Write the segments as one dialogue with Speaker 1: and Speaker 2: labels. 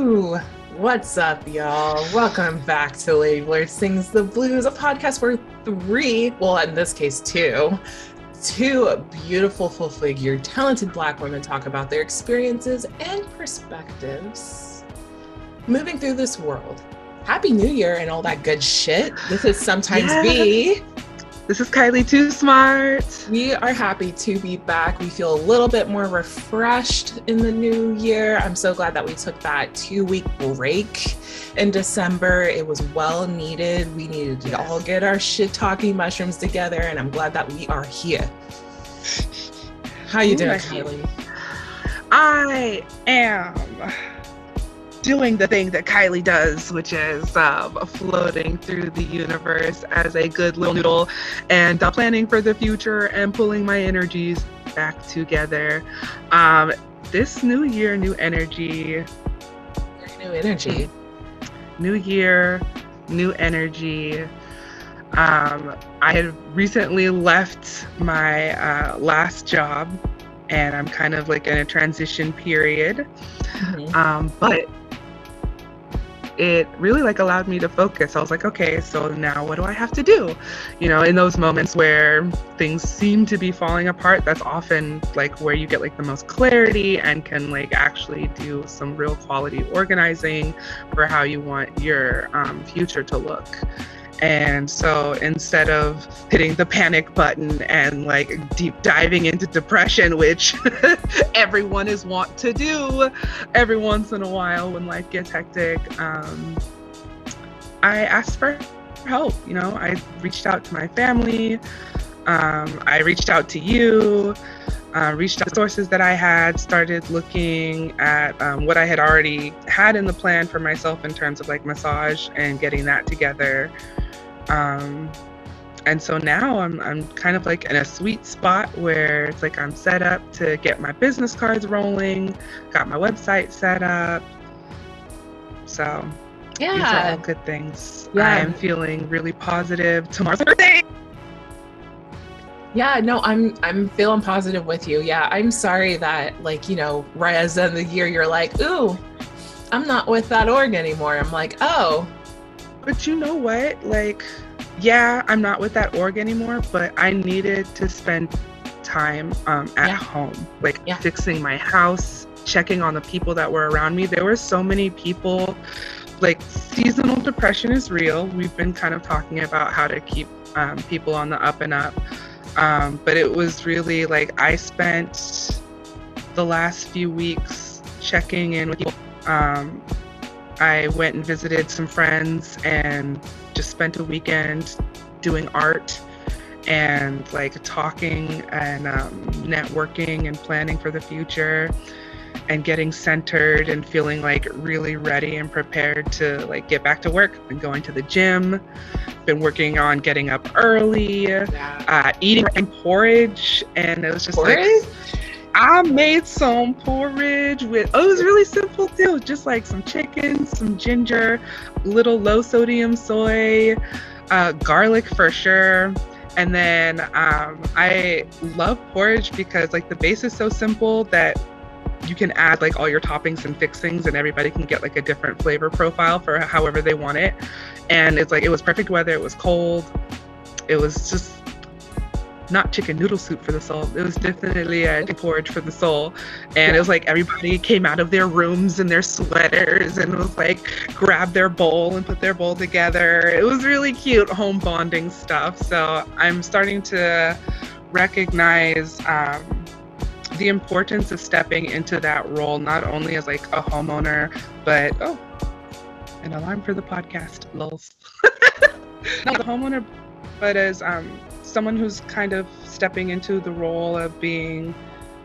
Speaker 1: Woo! What's up, y'all? Welcome back to Lady Blerds Sings the Blues, a podcast where in this case two beautiful, full-figured, talented Black women talk about their experiences and perspectives moving through this world. Happy New Year and all that good shit. This is Sometimes B.
Speaker 2: This is Kylie Toosmart.
Speaker 1: We are happy to be back. We feel a little bit more refreshed in the new year. I'm so glad that we took that 2-week break in December. It was well needed. We needed to all get our shit talking mushrooms together, and I'm glad that we are here. How you doing, Kylie?
Speaker 2: I am doing the thing that Kylie does, which is floating through the universe as a good little noodle and planning for the future and pulling my energies back together. This new year, new energy. New year, new energy. I had recently left my last job, and I'm kind of like in a transition period. But it really allowed me to focus. I was like, okay, so now what do I have to do? You know, in those moments where things seem to be falling apart, that's often where you get the most clarity and can actually do some real quality organizing for how you want your future to look. And so instead of hitting the panic button and deep diving into depression, which everyone is wont to do every once in a while when life gets hectic, I asked for help. You know, I reached out to my family. I reached out to you, reached out to sources that I had, started looking at what I had already had in the plan for myself in terms of massage and getting that together. And so now I'm kind of in a sweet spot where it's I'm set up to get my business cards rolling, got my website set up. So these are all good things. Yeah. I am feeling really positive. Tomorrow's my birthday.
Speaker 1: Yeah, no, I'm feeling positive with you. Yeah, I'm sorry that right as the end of the year, you're ooh, I'm not with that org anymore. I'm oh.
Speaker 2: But you know what? Yeah, I'm not with that org anymore, but I needed to spend time at home, fixing my house, checking on the people that were around me. There were so many people, seasonal depression is real. We've been kind of talking about how to keep people on the up and up. But it was really I spent the last few weeks checking in with people. I went and visited some friends and just spent a weekend doing art and talking and networking and planning for the future and getting centered and feeling really ready and prepared to get back to work. Been going to the gym, been working on getting up early, eating porridge, and it was just I made some porridge with, it was really simple too. Just some chicken, some ginger, little low sodium soy, garlic for sure. And then I love porridge because the base is so simple that you can add all your toppings and fixings and everybody can get a different flavor profile for however they want it. And it's it was perfect weather, it was cold. It was just not chicken noodle soup for the soul. It was definitely a porridge for the soul. And it was everybody came out of their rooms in their sweaters and was grab their bowl and put their bowl together. It was really cute home bonding stuff. So I'm starting to recognize the importance of stepping into that role, not only as a homeowner, but an alarm for the podcast, lols. Not a homeowner, but as someone who's kind of stepping into the role of being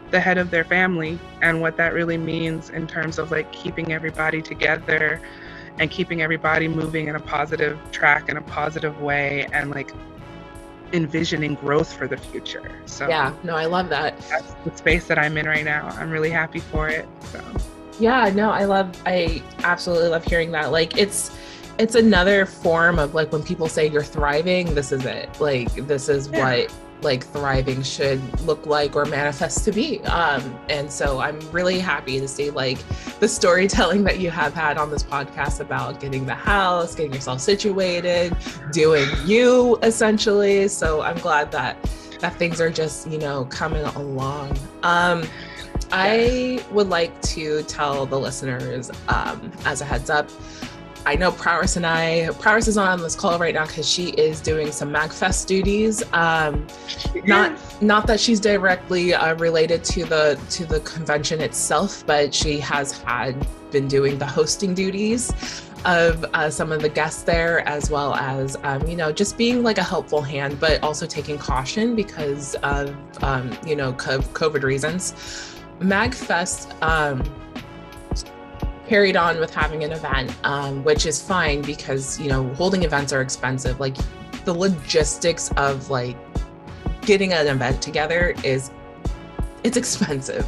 Speaker 2: the head of their family and what that really means in terms of keeping everybody together and keeping everybody moving in a positive track in a positive way and envisioning growth for the future. So
Speaker 1: yeah, no, I love that.
Speaker 2: That's the space that I'm in right now. I'm really happy for it. So
Speaker 1: yeah, no, I absolutely love hearing that. It's another form of when people say you're thriving, this is it. This is what like thriving should look like or manifest to be. And so I'm really happy to see like the storytelling that you have had on this podcast about getting the house, getting yourself situated, doing you essentially. So I'm glad that things are just, you know, coming along. I would like to tell the listeners, as a heads up, I know Prowess is on this call right now because she is doing some MAGFest duties. Not that she's directly related to the convention itself, but she has been doing the hosting duties of some of the guests there, as well as you know, just being like a helpful hand, but also taking caution because of you know, COVID reasons. MAGFest carried on with having an event, which is fine because, you know, holding events are expensive. Like the logistics of like getting an event together it's expensive.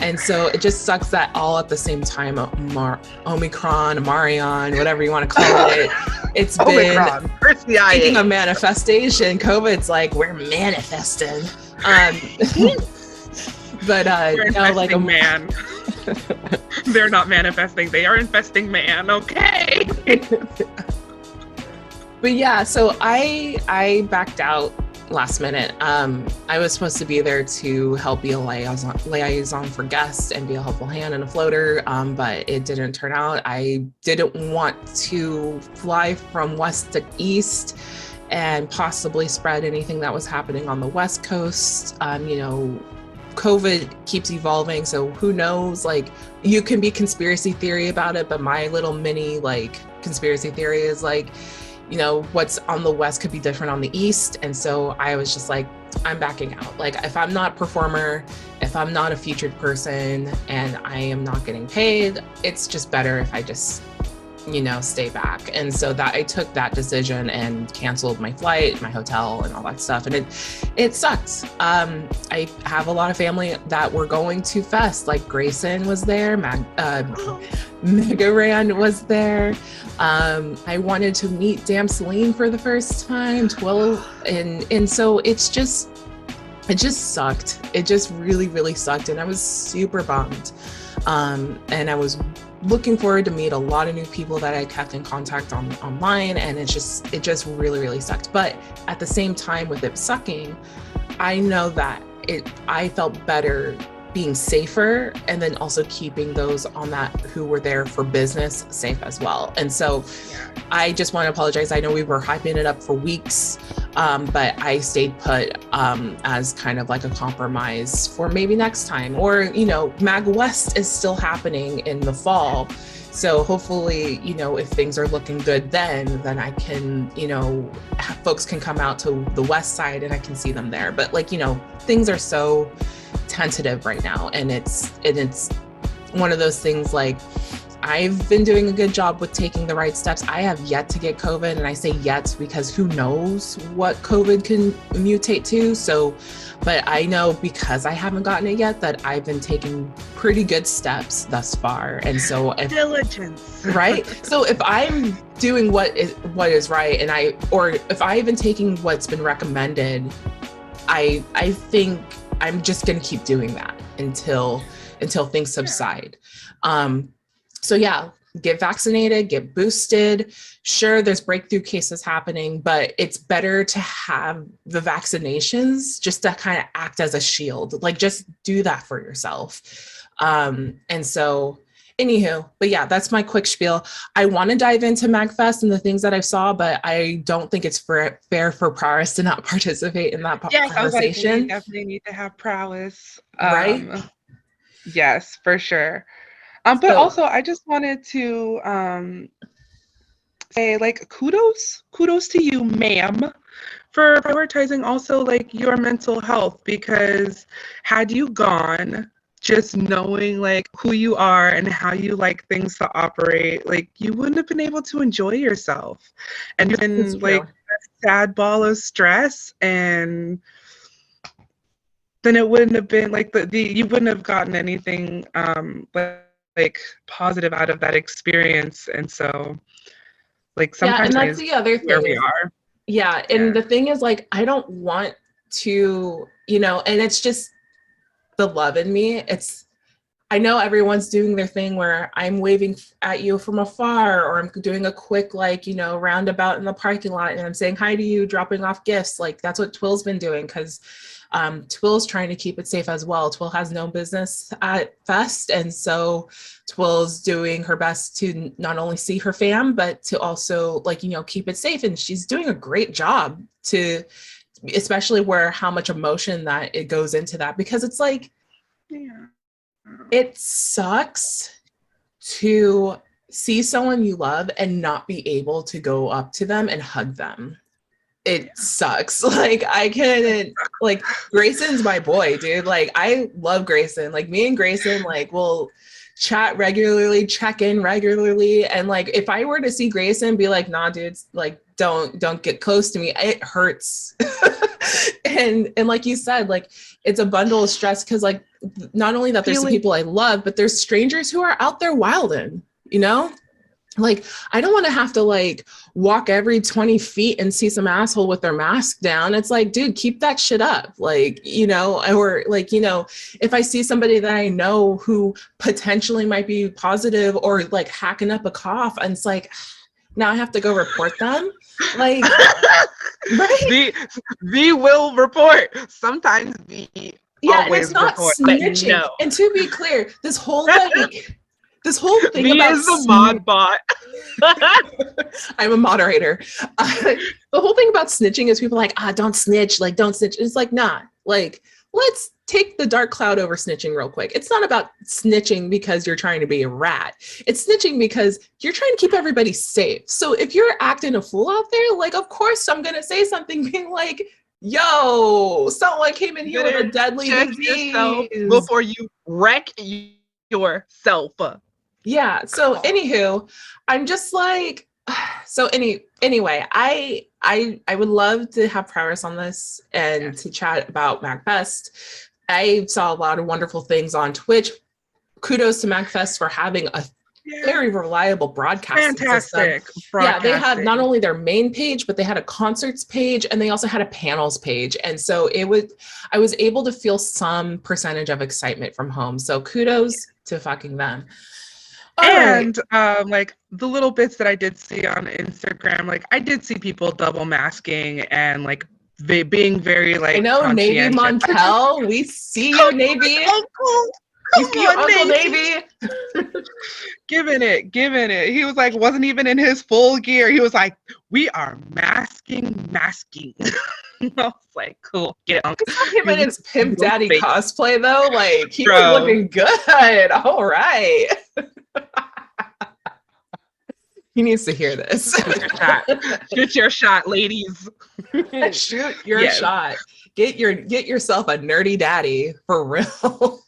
Speaker 1: And so it just sucks that all at the same time, Omicron, Marion, whatever you want to call it, it's been, speaking of manifestation, COVID's like, we're manifesting. But
Speaker 2: no, like a man. They're not manifesting, they are infesting man, okay?
Speaker 1: But yeah, so I backed out last minute. I was supposed to be there to help be a liaison for guests and be a helpful hand and a floater, but it didn't turn out. I didn't want to fly from west to east and possibly spread anything that was happening on the West Coast. You know, COVID keeps evolving, so who knows, like you can be conspiracy theory about it, but my little mini like conspiracy theory is like, you know, what's on the West could be different on the East. And so I was just like, I'm backing out. Like if I'm not a performer, if I'm not a featured person and I am not getting paid, it's just better if I just, you know, stay back. And so that I took that decision and canceled my flight, my hotel and all that stuff. And it sucks. I have a lot of family that were going to Fest, like Grayson was there, Mega Rand was there. I wanted to meet Damn Celine for the first time, and so it just sucked. It just really, really sucked. And I was super bummed. And I was looking forward to meet a lot of new people that I kept in contact online, and it just really, really sucked. But at the same time, with it sucking, I know that I felt better being safer and then also keeping those on that who were there for business safe as well. And so I just want to apologize. I know we were hyping it up for weeks, but I stayed put as kind of like a compromise for maybe next time. Or, you know, MAGFest is still happening in the fall. So hopefully, you know, if things are looking good then I can, you know, folks can come out to the West Side and I can see them there. But like, you know, things are so tentative right now, and it's one of those things. Like I've been doing a good job with taking the right steps. I have yet to get COVID, and I say yet because who knows what COVID can mutate to. So, but I know because I haven't gotten it yet that I've been taking pretty good steps thus far. And so
Speaker 2: diligence,
Speaker 1: right? So if I'm doing what is right, and if I've been taking what's been recommended, I think I'm just going to keep doing that until things subside. So yeah, get vaccinated, get boosted. Sure, there's breakthrough cases happening, but it's better to have the vaccinations just to kind of act as a shield. Like just do that for yourself. And so anywho, but yeah, that's my quick spiel. I want to dive into MAGFest and the things that I saw, but I don't think it's fair for Prowess to not participate in that conversation.
Speaker 2: I was like, we definitely need to have Prowess.
Speaker 1: Right?
Speaker 2: Yes, for sure. But also, I just wanted to say, like, kudos to you, ma'am, for prioritizing also like your mental health, because had you gone just knowing like who you are and how you like things to operate, like you wouldn't have been able to enjoy yourself, and you've been like a sad ball of stress, and then it wouldn't have been like you wouldn't have gotten anything like positive out of that experience. And so like sometimes
Speaker 1: and that's the other thing
Speaker 2: where we are.
Speaker 1: And the thing is, like, I don't want to, you know, and it's just the love in me. I know everyone's doing their thing where I'm waving at you from afar, or I'm doing a quick, like, you know, roundabout in the parking lot and I'm saying hi to you, dropping off gifts. Like, that's what Twill's been doing, because Twill's trying to keep it safe as well. Twill has no business at Fest. And so Twill's doing her best to not only see her fam, but to also, like, you know, keep it safe. And she's doing a great job to, especially where how much emotion that it goes into that, because it's like, it sucks to see someone you love and not be able to go up to them and hug them. It sucks. Like, I couldn't, like, Grayson's my boy, dude. Like, I love Grayson. Like, me and Grayson, like, will chat regularly, check in regularly. And like, if I were to see Grayson be like, nah, dude, like, don't get close to me, it hurts. and like you said, like, it's a bundle of stress, because like, not only that there's the people I love, but there's strangers who are out there wilding, you know? Like, I don't want to have to like walk every 20 feet and see some asshole with their mask down. It's like, dude, keep that shit up. Like, you know, or like, you know, if I see somebody that I know who potentially might be positive or like hacking up a cough, and it's like, now I have to go report them. Like, right?
Speaker 2: V will report. Sometimes V
Speaker 1: and it's not snitching. No. And to be clear, this whole thing
Speaker 2: V
Speaker 1: about
Speaker 2: is the mod bot.
Speaker 1: I'm a moderator. The whole thing about snitching is people are like, don't snitch, like, don't snitch. It's like, nah, like, let's take the dark cloud over snitching real quick. It's not about snitching because you're trying to be a rat. It's snitching because you're trying to keep everybody safe. So if you're acting a fool out there, like, of course I'm gonna say something being like, yo, someone came in here with a deadly disease
Speaker 2: before you wreck yourself.
Speaker 1: Yeah. So anywho, I'm just like, so anyway, I would love to have Prowess on this and to chat about MAGFest. I saw a lot of wonderful things on Twitch. Kudos to MAGFest for having a very reliable broadcasting
Speaker 2: Fantastic
Speaker 1: system. Yeah, they had not only their main page, but they had a concerts page, and they also had a panels page. And so I was able to feel some percentage of excitement from home. So kudos to fucking them.
Speaker 2: And like the little bits that I did see on Instagram, like I did see people double masking and like being very like,
Speaker 1: I know, Navy Montel, we see you, Navy.
Speaker 2: Uncle.
Speaker 1: We see you, Uncle Navy.
Speaker 2: Giving it. He was like, wasn't even in his full gear. He was like, we are masking. I was like, cool, get it, Uncle.
Speaker 1: Him in his Pimp Daddy cosplay though, like he was looking good. All right. He needs to hear this.
Speaker 2: Shoot your shot, ladies.
Speaker 1: Shoot your shot. Get yourself a nerdy daddy for real.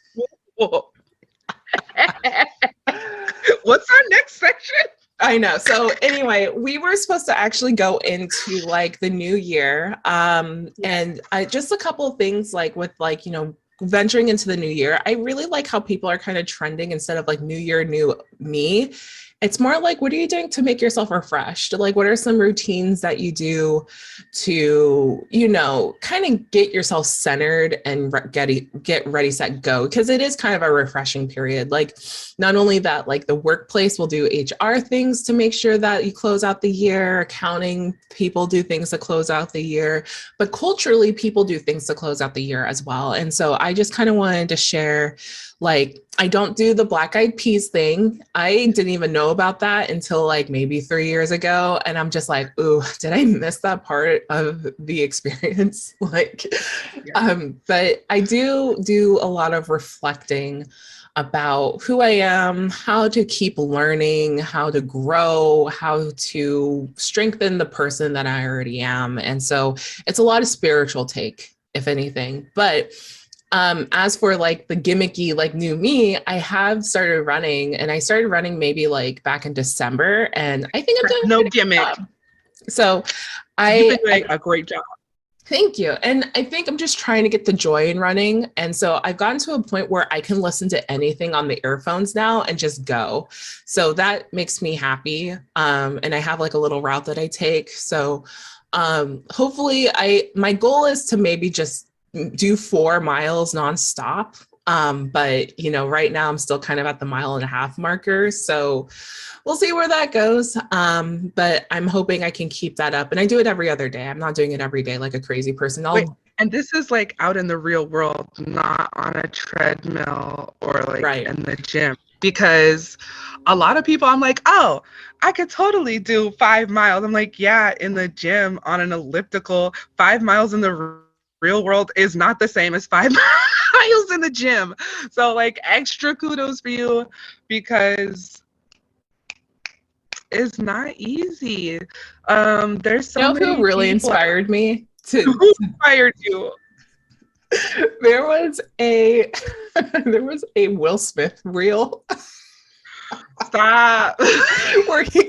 Speaker 2: What's our next section?
Speaker 1: I know. So anyway, we were supposed to actually go into like the new year. And just a couple of things like with like, you know, venturing into the new year. I really like how people are kind of trending instead of like new year, new me. It's more like, what are you doing to make yourself refreshed? Like, what are some routines that you do to, you know, kind of get yourself centered and get ready, set, go? Because it is kind of a refreshing period. Like, not only that, like the workplace will do HR things to make sure that you close out the year, accounting people do things to close out the year, but culturally people do things to close out the year as well. And so I just kind of wanted to share, like, I don't do the Black Eyed Peas thing. I didn't even know about that until like maybe 3 years ago. And I'm just like, ooh, did I miss that part of the experience? Like, but I do a lot of reflecting about who I am, how to keep learning, how to grow, how to strengthen the person that I already am. And so it's a lot of spiritual take, if anything. But as for like the gimmicky, like new me, I have started running, and I started running maybe like back in December, and I think I'm doing
Speaker 2: no gimmick.
Speaker 1: So
Speaker 2: you've been doing a great job.
Speaker 1: Thank you. And I think I'm just trying to get the joy in running. And so I've gotten to a point where I can listen to anything on the earphones now and just go. So that makes me happy. And I have like a little route that I take. So Hopefully my goal is to maybe just do 4 miles nonstop. But right now I'm still kind of at the 1.5 mile marker. So we'll see where that goes. But I'm hoping I can keep that up. And I do it every other day. I'm not doing it every day like a crazy person.
Speaker 2: Wait, and this is like out in the real world, not on a treadmill or like in the gym. Because a lot of people, I'm like, oh, I could totally do 5 miles. I'm like, yeah, in the gym on an elliptical. 5 miles in the real world is not the same as 5 miles in the gym. So like extra kudos for you, because it's not easy. There's so many
Speaker 1: who really
Speaker 2: people
Speaker 1: inspired me
Speaker 2: who inspired you?
Speaker 1: There was a Will Smith reel.
Speaker 2: Stop.
Speaker 1: where he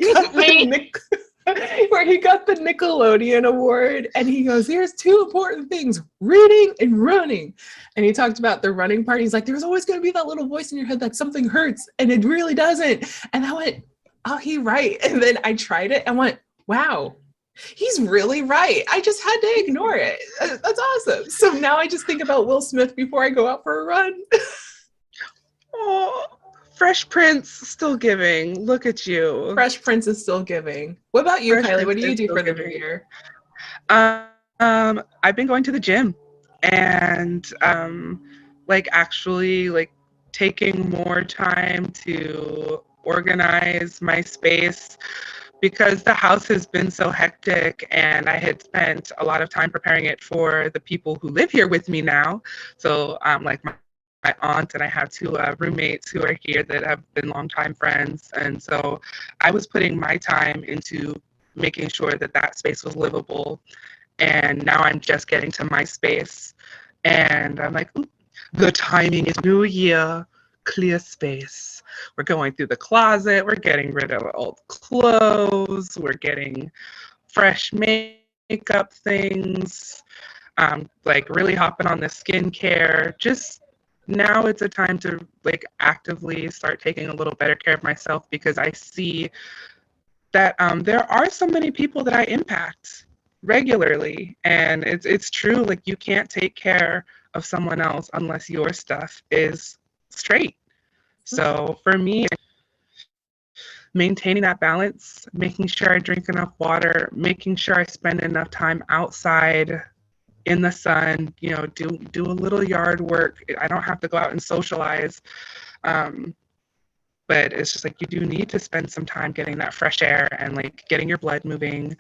Speaker 1: got the Nickelodeon award, and he goes, "Here's 2 important things: reading and running." And he talked about the running part. He's like, "There's always going to be that little voice in your head that something hurts, and it really doesn't." And I went, "Oh, he's right." And then I tried it and went, "Wow, he's really right. I just had to ignore it." That's awesome. So now I just think about Will Smith before I go out for a run.
Speaker 2: Oh, Fresh Prince still giving. Look at you.
Speaker 1: Fresh Prince is still giving. What about you, Kylie? What do you do for the new year?
Speaker 2: I've been going to the gym and actually taking more time to organize my space, because the house has been so hectic and I had spent a lot of time preparing it for the people who live here with me now. So my aunt and I have 2 roommates who are here that have been longtime friends. And so I was putting my time into making sure that that space was livable. And now I'm just getting to my space. And I'm like, the timing is New Year, clear space. We're going through the closet. We're getting rid of old clothes. We're getting fresh makeup things. Really hopping on the skincare. Just now it's a time to actively start taking a little better care of myself, because I see that there are so many people that I impact regularly, and it's true. You can't take care of someone else unless your stuff is straight. So for me, maintaining that balance, making sure I drink enough water, making sure I spend enough time outside in the sun, do a little yard work. I don't have to go out and socialize. But it's just you do need to spend some time getting that fresh air and getting your blood moving.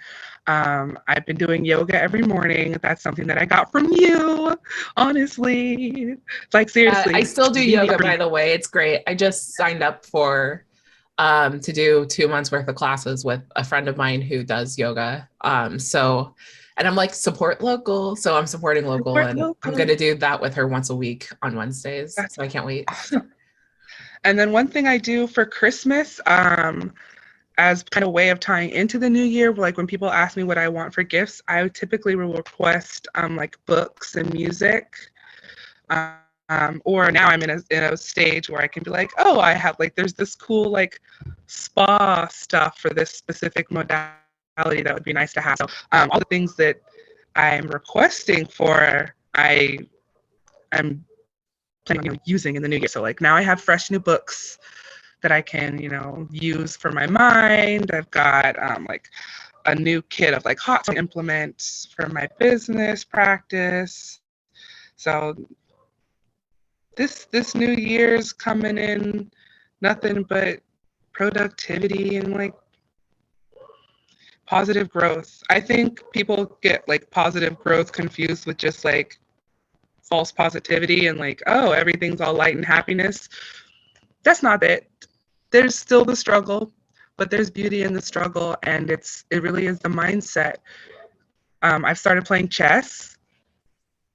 Speaker 2: I've been doing yoga every morning. That's something that I got from you, honestly. Seriously.
Speaker 1: I still do yoga, by the way. It's great. I just signed up for to do 2 months worth of classes with a friend of mine who does yoga. And I'm support local. So I'm supporting local, I'm going to do that with her once a week on Wednesdays. So I can't wait.
Speaker 2: Awesome. And then one thing I do for Christmas, as kind of a way of tying into the new year, when people ask me what I want for gifts, I typically will request books and music. Or now I'm in a stage where I can be oh, I have there's this cool spa stuff for this specific modality that would be nice to have. So all the things that I'm requesting for, I'm planning on using in the new year. So now I have fresh new books that I can use for my mind. I've got a new kit of hot song implements for my business practice. So this new year's coming in nothing but productivity and positive growth. I think people get positive growth confused with just false positivity and oh, everything's all light and happiness. That's not it. There's still the struggle, but there's beauty in the struggle, and it really is the mindset. I've started playing chess.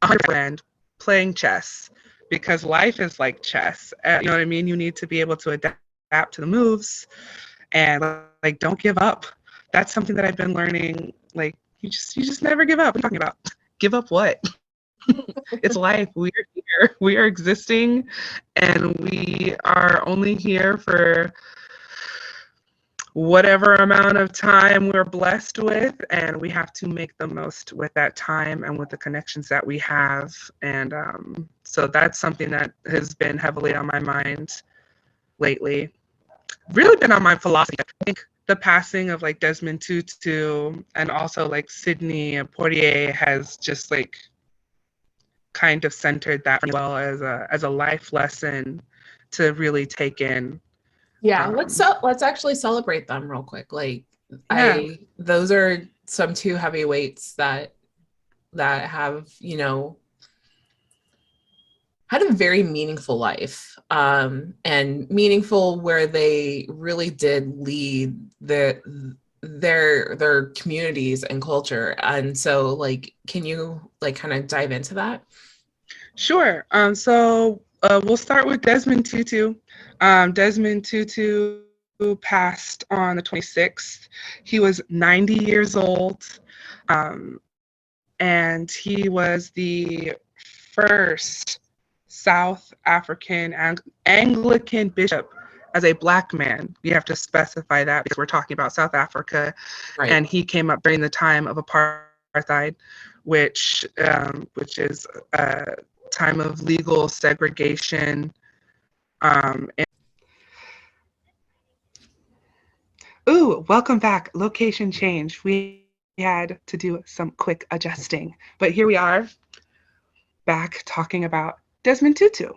Speaker 2: 100% playing chess, because life is like chess. You know what I mean? You need to be able to adapt to the moves, and don't give up. That's something that I've been learning. You just never give up. What are you talking about? Give up what? It's life. We are here. We are existing, and we are only here for whatever amount of time we're blessed with, and we have to make the most with that time and with the connections that we have. And so that's something that has been heavily on my mind lately. Really been on my philosophy. I think the passing of like Desmond Tutu and also like Sidney Poitier has just like kind of centered that as well as a life lesson to really take in.
Speaker 1: Yeah, let's actually celebrate them real quick. Like
Speaker 2: Yeah.
Speaker 1: those are some two heavyweights that have, had a very meaningful life, and meaningful where they really did lead their communities and culture. And so, like, can you like kind of dive into that?
Speaker 2: Sure. So we'll start with Desmond Tutu. Desmond Tutu passed on the 26th. He was 90 years old, and he was the first South African Anglican bishop as a Black man. You have to specify that because we're talking about South Africa,
Speaker 1: Right.
Speaker 2: and he came up during the time of apartheid, which is a time of legal segregation. Welcome back. Location change. We had to do some quick adjusting, but here we are back talking about Desmond Tutu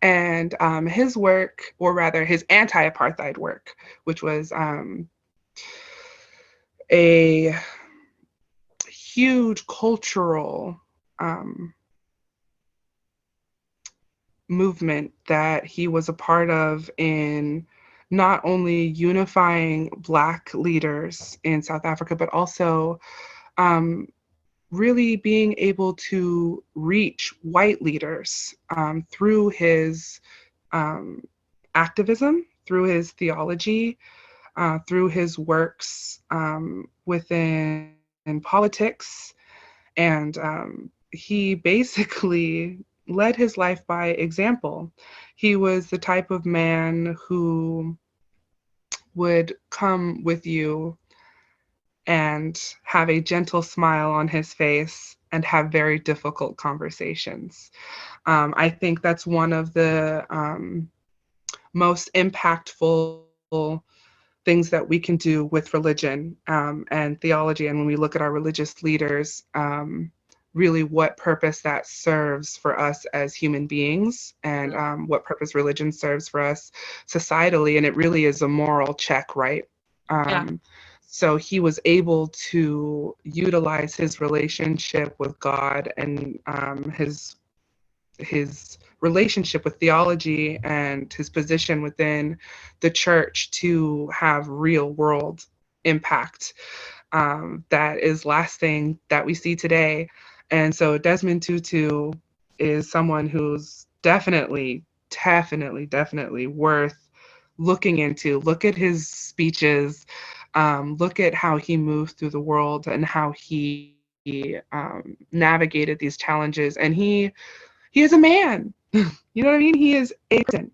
Speaker 2: and his work, or rather his anti-apartheid work, which was a huge cultural movement that he was a part of in not only unifying Black leaders in South Africa, but also really being able to reach white leaders through his activism, through his theology, through his works within politics. And he basically led his life by example. He was the type of man who would come with you and have a gentle smile on his face and have very difficult conversations. I think that's one of the most impactful things that we can do with religion and theology. And when we look at our religious leaders, really what purpose that serves for us as human beings, and what purpose religion serves for us societally. And it really is a moral check, right?
Speaker 1: Yeah.
Speaker 2: So he was able to utilize his relationship with God and his relationship with theology and his position within the church to have real world impact that is lasting, that we see today. And so Desmond Tutu is someone who's definitely worth looking into. Look at his speeches, look at how he moved through the world and how he navigated these challenges. And he is a man. You know what I mean? He is a person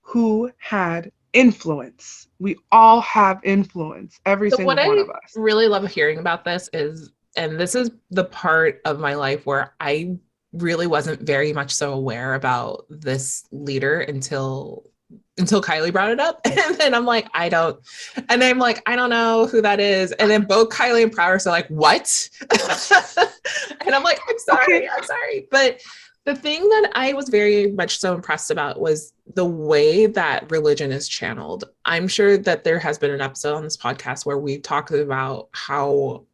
Speaker 2: who had influence. We all have influence, every
Speaker 1: So
Speaker 2: single
Speaker 1: what
Speaker 2: one
Speaker 1: I
Speaker 2: of us.
Speaker 1: really love hearing about this is, and this is the part of my life where I really wasn't very much so aware about this leader until Kylie brought it up. And then I'm like, I don't know who that is. And then both Kylie and Prowess are like, what? And I'm like, I'm sorry. But the thing that I was very much so impressed about was the way that religion is channeled. I'm sure that there has been an episode on this podcast where we talked about how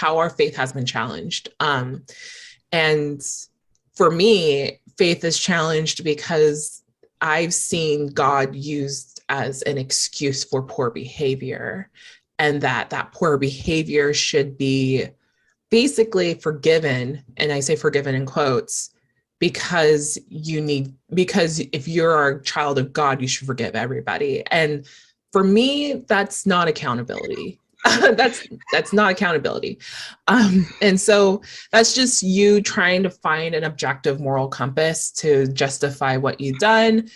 Speaker 1: our faith has been challenged. And for me, faith is challenged because I've seen God used as an excuse for poor behavior, and that poor behavior should be basically forgiven. And I say forgiven in quotes, because if you're a child of God, you should forgive everybody. And for me, that's not accountability. that's not accountability. And so that's just you trying to find an objective moral compass to justify what you've done.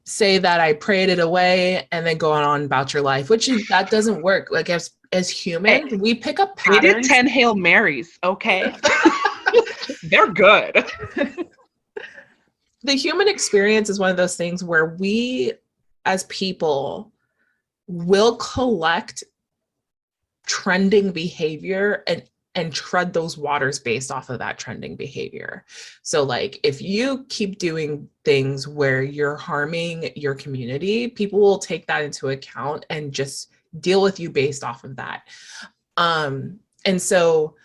Speaker 1: say that I prayed it away and then go on about your life, that doesn't work. Like as humans, we pick up patterns.
Speaker 2: They did 10 Hail Marys, okay? They're good.
Speaker 1: The human experience is one of those things where we as people will collect trending behavior and tread those waters based off of that trending behavior. So like if you keep doing things where you're harming your community, people will take that into account and just deal with you based off of that. And so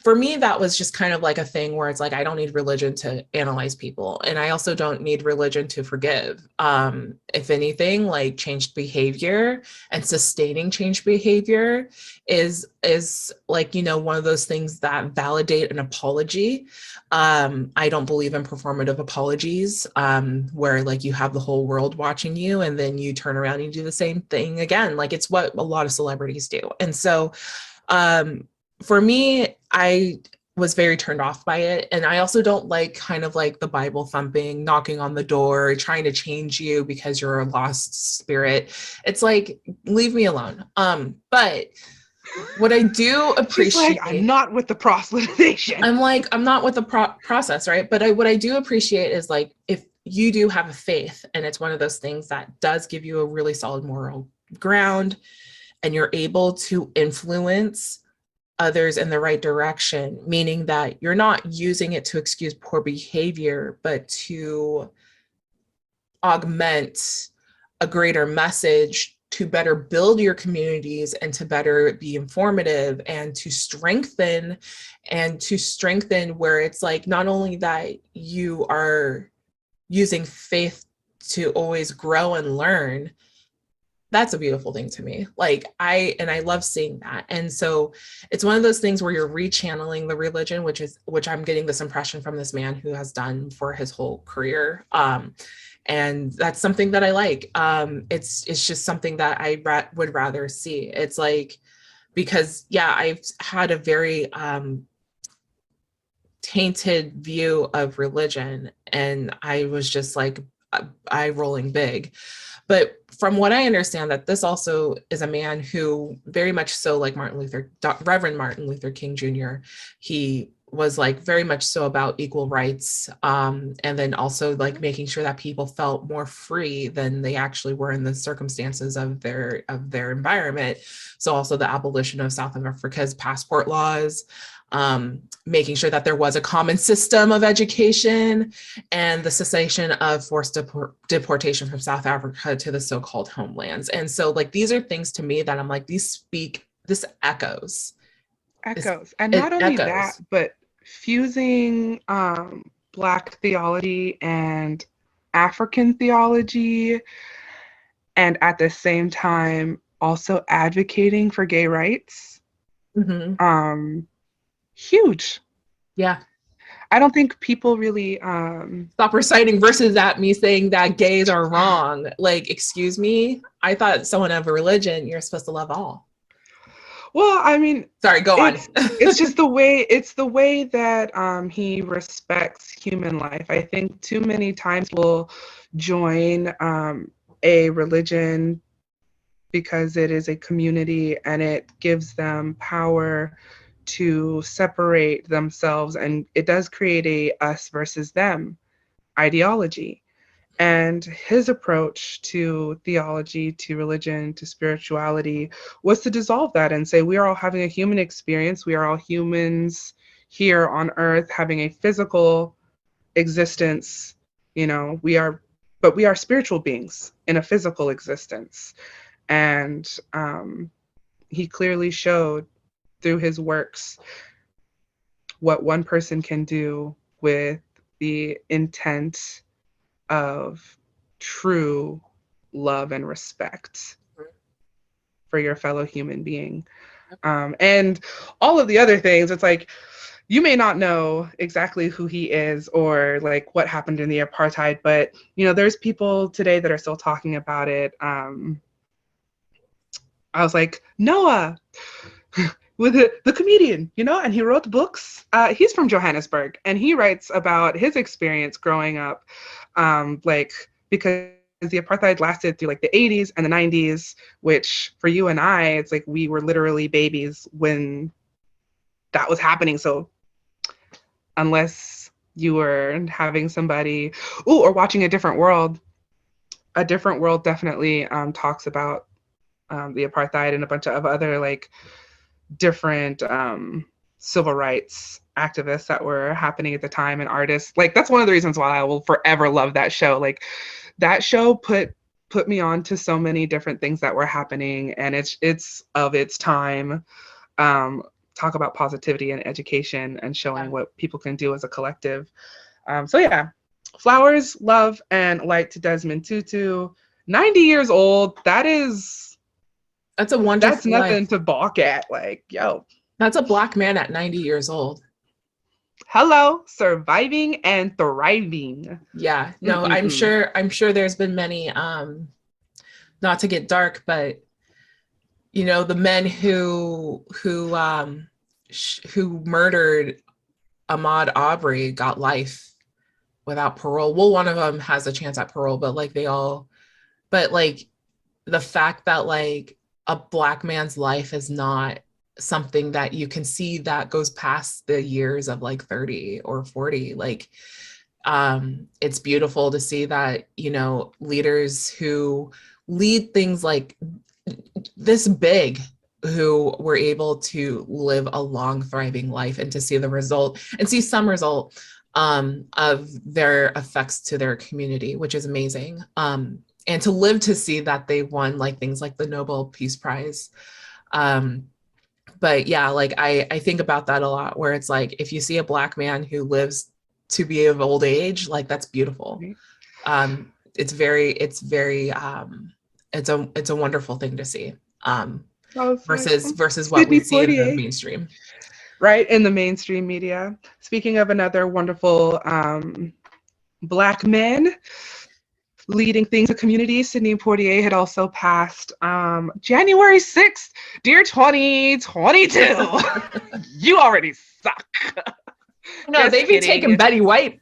Speaker 1: for me, that was just kind of like a thing where it's like, I don't need religion to analyze people. And I also don't need religion to forgive. If anything, like changed behavior and sustaining changed behavior is like, you know, one of those things that validate an apology. I don't believe in performative apologies, where like you have the whole world watching you and then you turn around and you do the same thing again. Like it's what a lot of celebrities do. And so, for me, I was very turned off by it. And I also don't like kind of like the Bible thumping, knocking on the door, trying to change you because you're a lost spirit. It's like, leave me alone. But what I do appreciate,
Speaker 2: She's like, I'm not with the proselytization.
Speaker 1: I'm not with the process, right? But what I do appreciate is like, if you do have a faith and it's one of those things that does give you a really solid moral ground and you're able to influence others in the right direction, meaning that you're not using it to excuse poor behavior, but to augment a greater message to better build your communities and to better be informative and to strengthen where it's like not only that you are using faith to always grow and learn. That's a beautiful thing to me. Like I love seeing that. And so it's one of those things where you're rechanneling the religion, which I'm getting this impression from this man who has done for his whole career. And that's something that I like. It's just something that I would rather see. It's like, because yeah, I've had a very tainted view of religion and I was just like eye rolling big. But from what I understand, that this also is a man who very much so like Reverend Martin Luther King Jr., he was like very much so about equal rights, and then also like making sure that people felt more free than they actually were in the circumstances of their environment. So also the abolition of South Africa's passport laws, making sure that there was a common system of education, and the cessation of forced deportation from South Africa to the so-called homelands. And so like these are things to me that I'm like, this echoes.
Speaker 2: And not only that, but fusing Black theology and African theology, and at the same time also advocating for gay rights.
Speaker 1: Mm-hmm.
Speaker 2: Huge.
Speaker 1: Yeah.
Speaker 2: I don't think people really
Speaker 1: stop reciting verses at me saying that gays are wrong. Like, excuse me, I thought someone of a religion, you're supposed to love all.
Speaker 2: Well, I mean,
Speaker 1: sorry, go on.
Speaker 2: It's just the way that he respects human life. I think too many times we'll join a religion because it is a community and it gives them power to separate themselves, and it does create a us versus them ideology. And his approach to theology, to religion, to spirituality was to dissolve that and say, we are all having a human experience. We are all humans here on earth having a physical existence. You know, we are spiritual beings in a physical existence. And he clearly showed through his works what one person can do with the intent of true love and respect for your fellow human being. And all of the other things, it's like, you may not know exactly who he is or like what happened in the apartheid, but you know, there's people today that are still talking about it. I was like, Noah, with the comedian, you know, and he wrote books. He's from Johannesburg, and he writes about his experience growing up, like because the apartheid lasted through like the 80s and the 90s, which for you and I, it's like we were literally babies when that was happening. So unless you were having somebody, or watching A Different World definitely talks about the apartheid and a bunch of other like different civil rights activists that were happening at the time, and artists. Like, that's one of the reasons why I will forever love that show. Like, that show put me on to so many different things that were happening, and it's of its time. Talk about positivity and education and showing what people can do as a collective. So yeah, flowers, love, and light to Desmond Tutu. 90 years old. That's
Speaker 1: a wonderful
Speaker 2: That's nothing to balk at. Like, yo.
Speaker 1: That's a Black man at 90 years old.
Speaker 2: Hello, surviving and thriving.
Speaker 1: Yeah, no, I'm sure there's been many, not to get dark, but you know, the men who murdered Ahmaud Arbery got life without parole. Well, one of them has a chance at parole, but like the fact that like a Black man's life is not something that you can see that goes past the years of like 30 or 40, like it's beautiful to see that, you know, leaders who lead things like this big, who were able to live a long, thriving life, and to see the result and see some result of their effects to their community, which is amazing. And to live to see that they won like things like the Nobel Peace Prize. But yeah, like I think about that a lot, where it's like, if you see a Black man who lives to be of old age, like that's beautiful. It's a wonderful thing to see. Versus what we see in the mainstream.
Speaker 2: Right, in the mainstream media. Speaking of another wonderful Black men leading things in the community, Sidney Poitier had also passed January 6th, dear 2022. You already suck.
Speaker 1: No,
Speaker 2: just
Speaker 1: they'd be
Speaker 2: kidding.
Speaker 1: taking Betty White.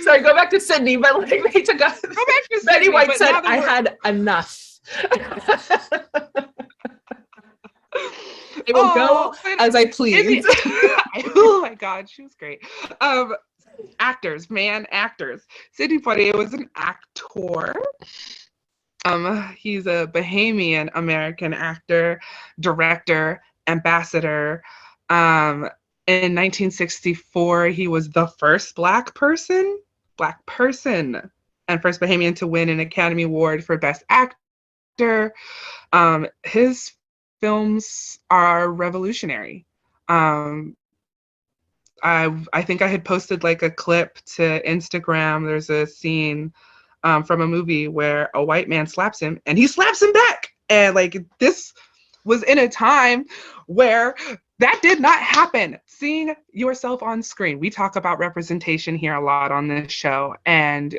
Speaker 1: Sorry, go back to Sidney, but like they took go back to Betty White said, I had enough. I will go as I please.
Speaker 2: Oh my God, she was great. Actors. Sidney Poitier was an actor. He's a Bahamian American actor, director, ambassador. In 1964, he was the first Black person, and first Bahamian to win an Academy Award for Best Actor. His films are revolutionary. I think I had posted like a clip to Instagram. There's a scene from a movie where a white man slaps him and he slaps him back. And like, this was in a time where that did not happen. Seeing yourself on screen. We talk about representation here a lot on this show, and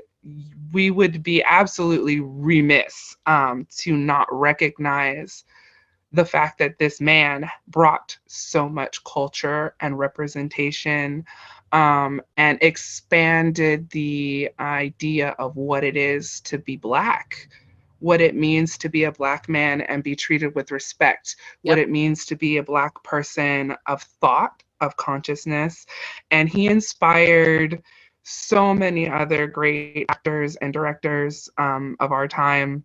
Speaker 2: we would be absolutely remiss to not recognize the fact that this man brought so much culture and representation, and expanded the idea of what it is to be Black, what it means to be a Black man and be treated with respect, what it means to be a Black person of thought, of consciousness. And he inspired so many other great actors and directors of our time.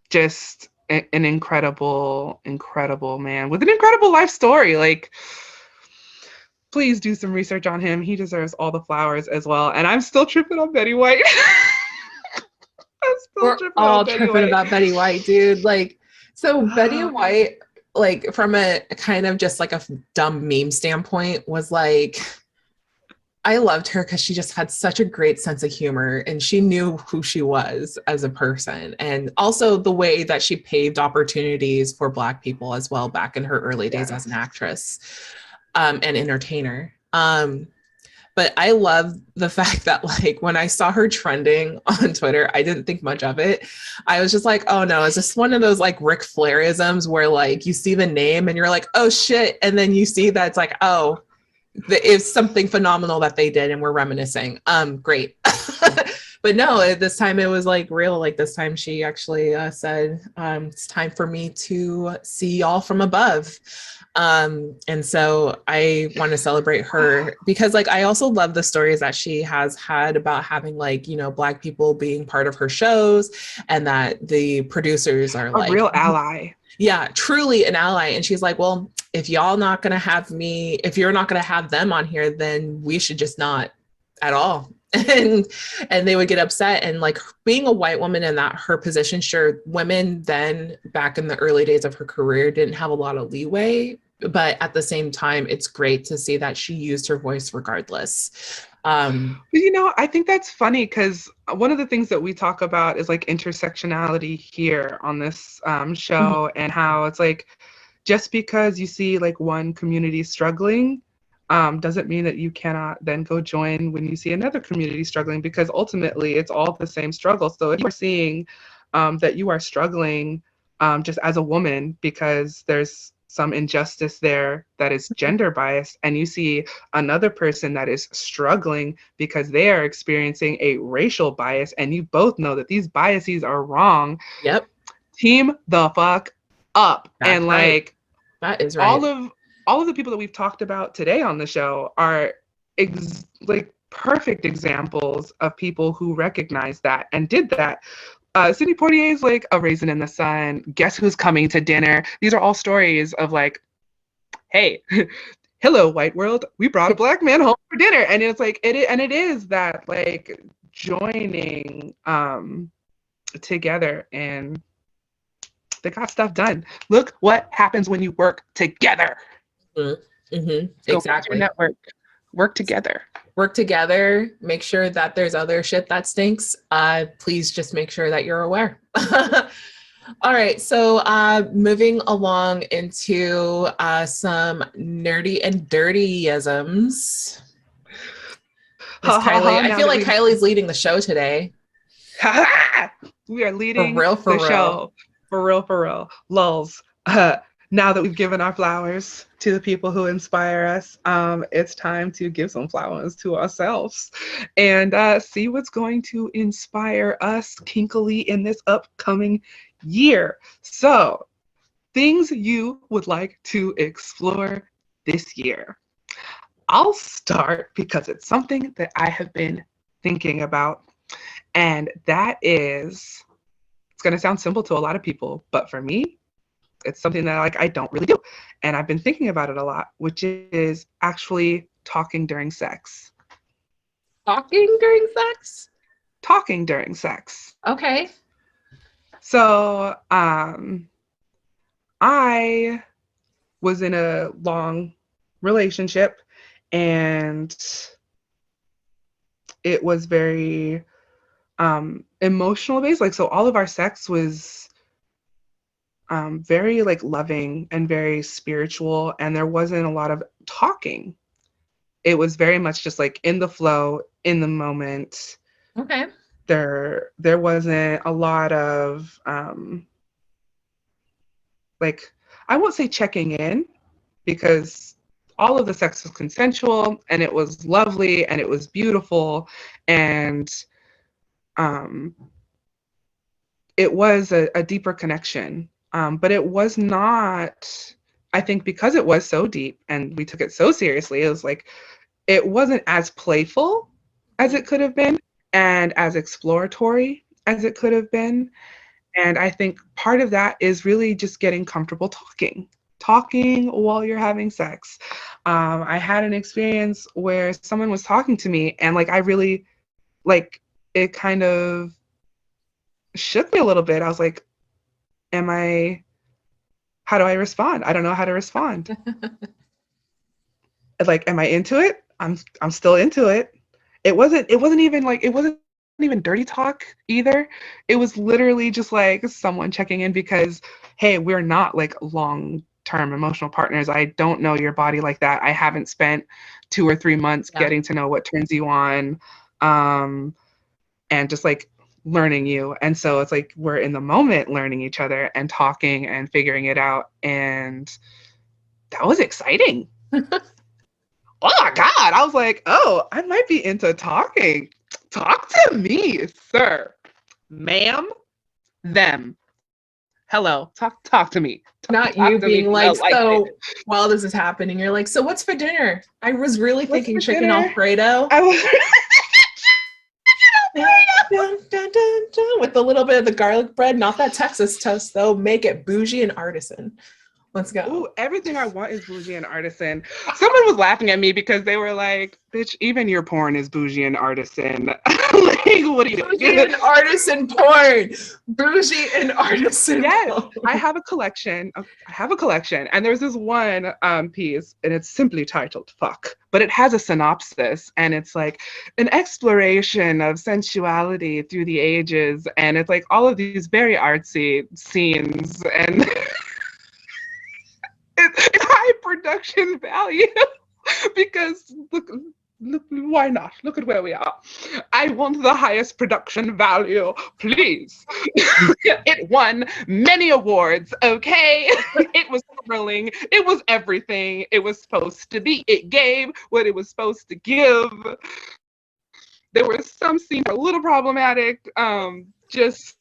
Speaker 2: Just an incredible man with an incredible life story. Like, please do some research on him. He deserves all the flowers as well. And I'm still tripping on Betty White.
Speaker 1: We're all tripping about Betty White, dude. Like, so Betty White, like, from a kind of just like a dumb meme standpoint, was like, I loved her because she just had such a great sense of humor, and she knew who she was as a person, and also the way that she paved opportunities for Black people as well back in her early days as an actress and entertainer. But I love the fact that, like, when I saw her trending on Twitter, I didn't think much of it. I was just like, oh no, is this one of those like Ric Flairisms where like you see the name and you're like, oh shit, and then you see that it's like, oh, it's something phenomenal that they did and we're reminiscing. Great. But no, this time it was like real. Like this time she actually said, it's time for me to see y'all from above. And so I want to celebrate her because like I also love the stories that she has had about having like, you know, Black people being part of her shows, and that the producers are like
Speaker 2: a real ally.
Speaker 1: Yeah, truly an ally. And she's like, well, if y'all not gonna have me, if you're not gonna have them on here, then we should just not at all. And they would get upset. And like being a white woman in that her position, sure, women then back in the early days of her career didn't have a lot of leeway, but at the same time, it's great to see that she used her voice regardless.
Speaker 2: You know, I think that's funny because one of the things that we talk about is like intersectionality here on this show, and how it's like just because you see like one community struggling doesn't mean that you cannot then go join when you see another community struggling, because ultimately it's all the same struggle. So if you're seeing that you are struggling just as a woman because there's some injustice there that is gender biased, and you see another person that is struggling because they are experiencing a racial bias, and you both know that these biases are wrong.
Speaker 1: Yep.
Speaker 2: Team the fuck up. That's and like
Speaker 1: right. That is right.
Speaker 2: All of the people that we've talked about today on the show are like perfect examples of people who recognize that and did that. Sidney Poitier's like A Raisin in the Sun, Guess Who's Coming to Dinner. These are all stories of like, hey, hello, white world, we brought a Black man home for dinner. And it's like, it is that like joining together, and they got stuff done. Look what happens when you work together.
Speaker 1: Mm-hmm. Exactly.
Speaker 2: Network. Work together.
Speaker 1: Work together. Make sure that there's other shit that stinks. Please just make sure that you're aware. All right. So moving along into some nerdy and dirty-isms. Miss Kylie, I feel like Kylie's leading the show today.
Speaker 2: We are leading
Speaker 1: for
Speaker 2: the show. For real. Lulz. Now that we've given our flowers to the people who inspire us, it's time to give some flowers to ourselves and see what's going to inspire us kinkily in this upcoming year. So, things you would like to explore this year. I'll start because it's something that I have been thinking about, and that is, it's going to sound simple to a lot of people, but for me, it's something that like I don't really do, and I've been thinking about it a lot, which is actually talking during sex.
Speaker 1: Talking during sex?
Speaker 2: Talking during sex.
Speaker 1: Okay.
Speaker 2: So, I was in a long relationship, and it was very emotional based. Like, so all of our sex was very like loving and very spiritual, and there wasn't a lot of talking. It was very much just like in the flow, in the moment.
Speaker 1: Okay.
Speaker 2: There wasn't a lot of like, I won't say checking in, because all of the sex was consensual and it was lovely and it was beautiful, and it was a deeper connection. But it was not, I think because it was so deep and we took it so seriously, it was like, it wasn't as playful as it could have been and as exploratory as it could have been. And I think part of that is really just getting comfortable talking while you're having sex. I had an experience where someone was talking to me, and like, I really, like, it kind of shook me a little bit. I was like, how do I respond? I don't know how to respond. Like, am I into it? I'm still into it. It wasn't even dirty talk either. It was literally just like someone checking in because, hey, we're not like long-term emotional partners. I don't know your body like that. I haven't spent 2 or 3 months getting to know what turns you on, and just like learning you. And so it's like we're in the moment learning each other and talking and figuring it out, and that was exciting. oh my God. I was like, oh, I might be into talking. Talk to me, sir. Ma'am, them. Hello, talk to me.
Speaker 1: Not you being like, so while this is happening, you're like, so what's for dinner? I was really thinking chicken Alfredo.
Speaker 2: I was
Speaker 1: dun, dun, dun, dun, with a little bit of the garlic bread, not that Texas toast though. Make it bougie and artisan. Let's go.
Speaker 2: Ooh, everything I want is bougie and artisan. Someone was laughing at me because they were like, bitch, even your porn is bougie and artisan. Like, what are you doing?
Speaker 1: Bougie and artisan porn. Bougie and artisan
Speaker 2: porn. I have a collection. And there's this one piece, and it's simply titled Fuck. But it has a synopsis, and it's like an exploration of sensuality through the ages. And it's like all of these very artsy scenes, and it's high production value because look, why not? Look at where we are. I want the highest production value, please. It won many awards, okay? It was thrilling. It was everything it was supposed to be. It gave what it was supposed to give. There were some scenes a little problematic, just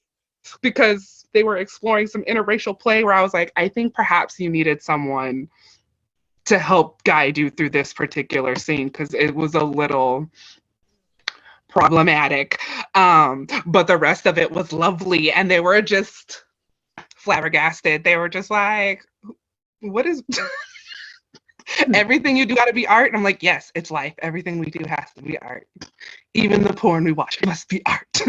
Speaker 2: because they were exploring some interracial play where I was like, I think perhaps you needed someone to help guide you through this particular scene because it was a little problematic. But the rest of it was lovely, and they were just flabbergasted. They were just like, what is everything you do got to be art? And I'm like, yes, it's life. Everything we do has to be art. Even the porn we watch must be art.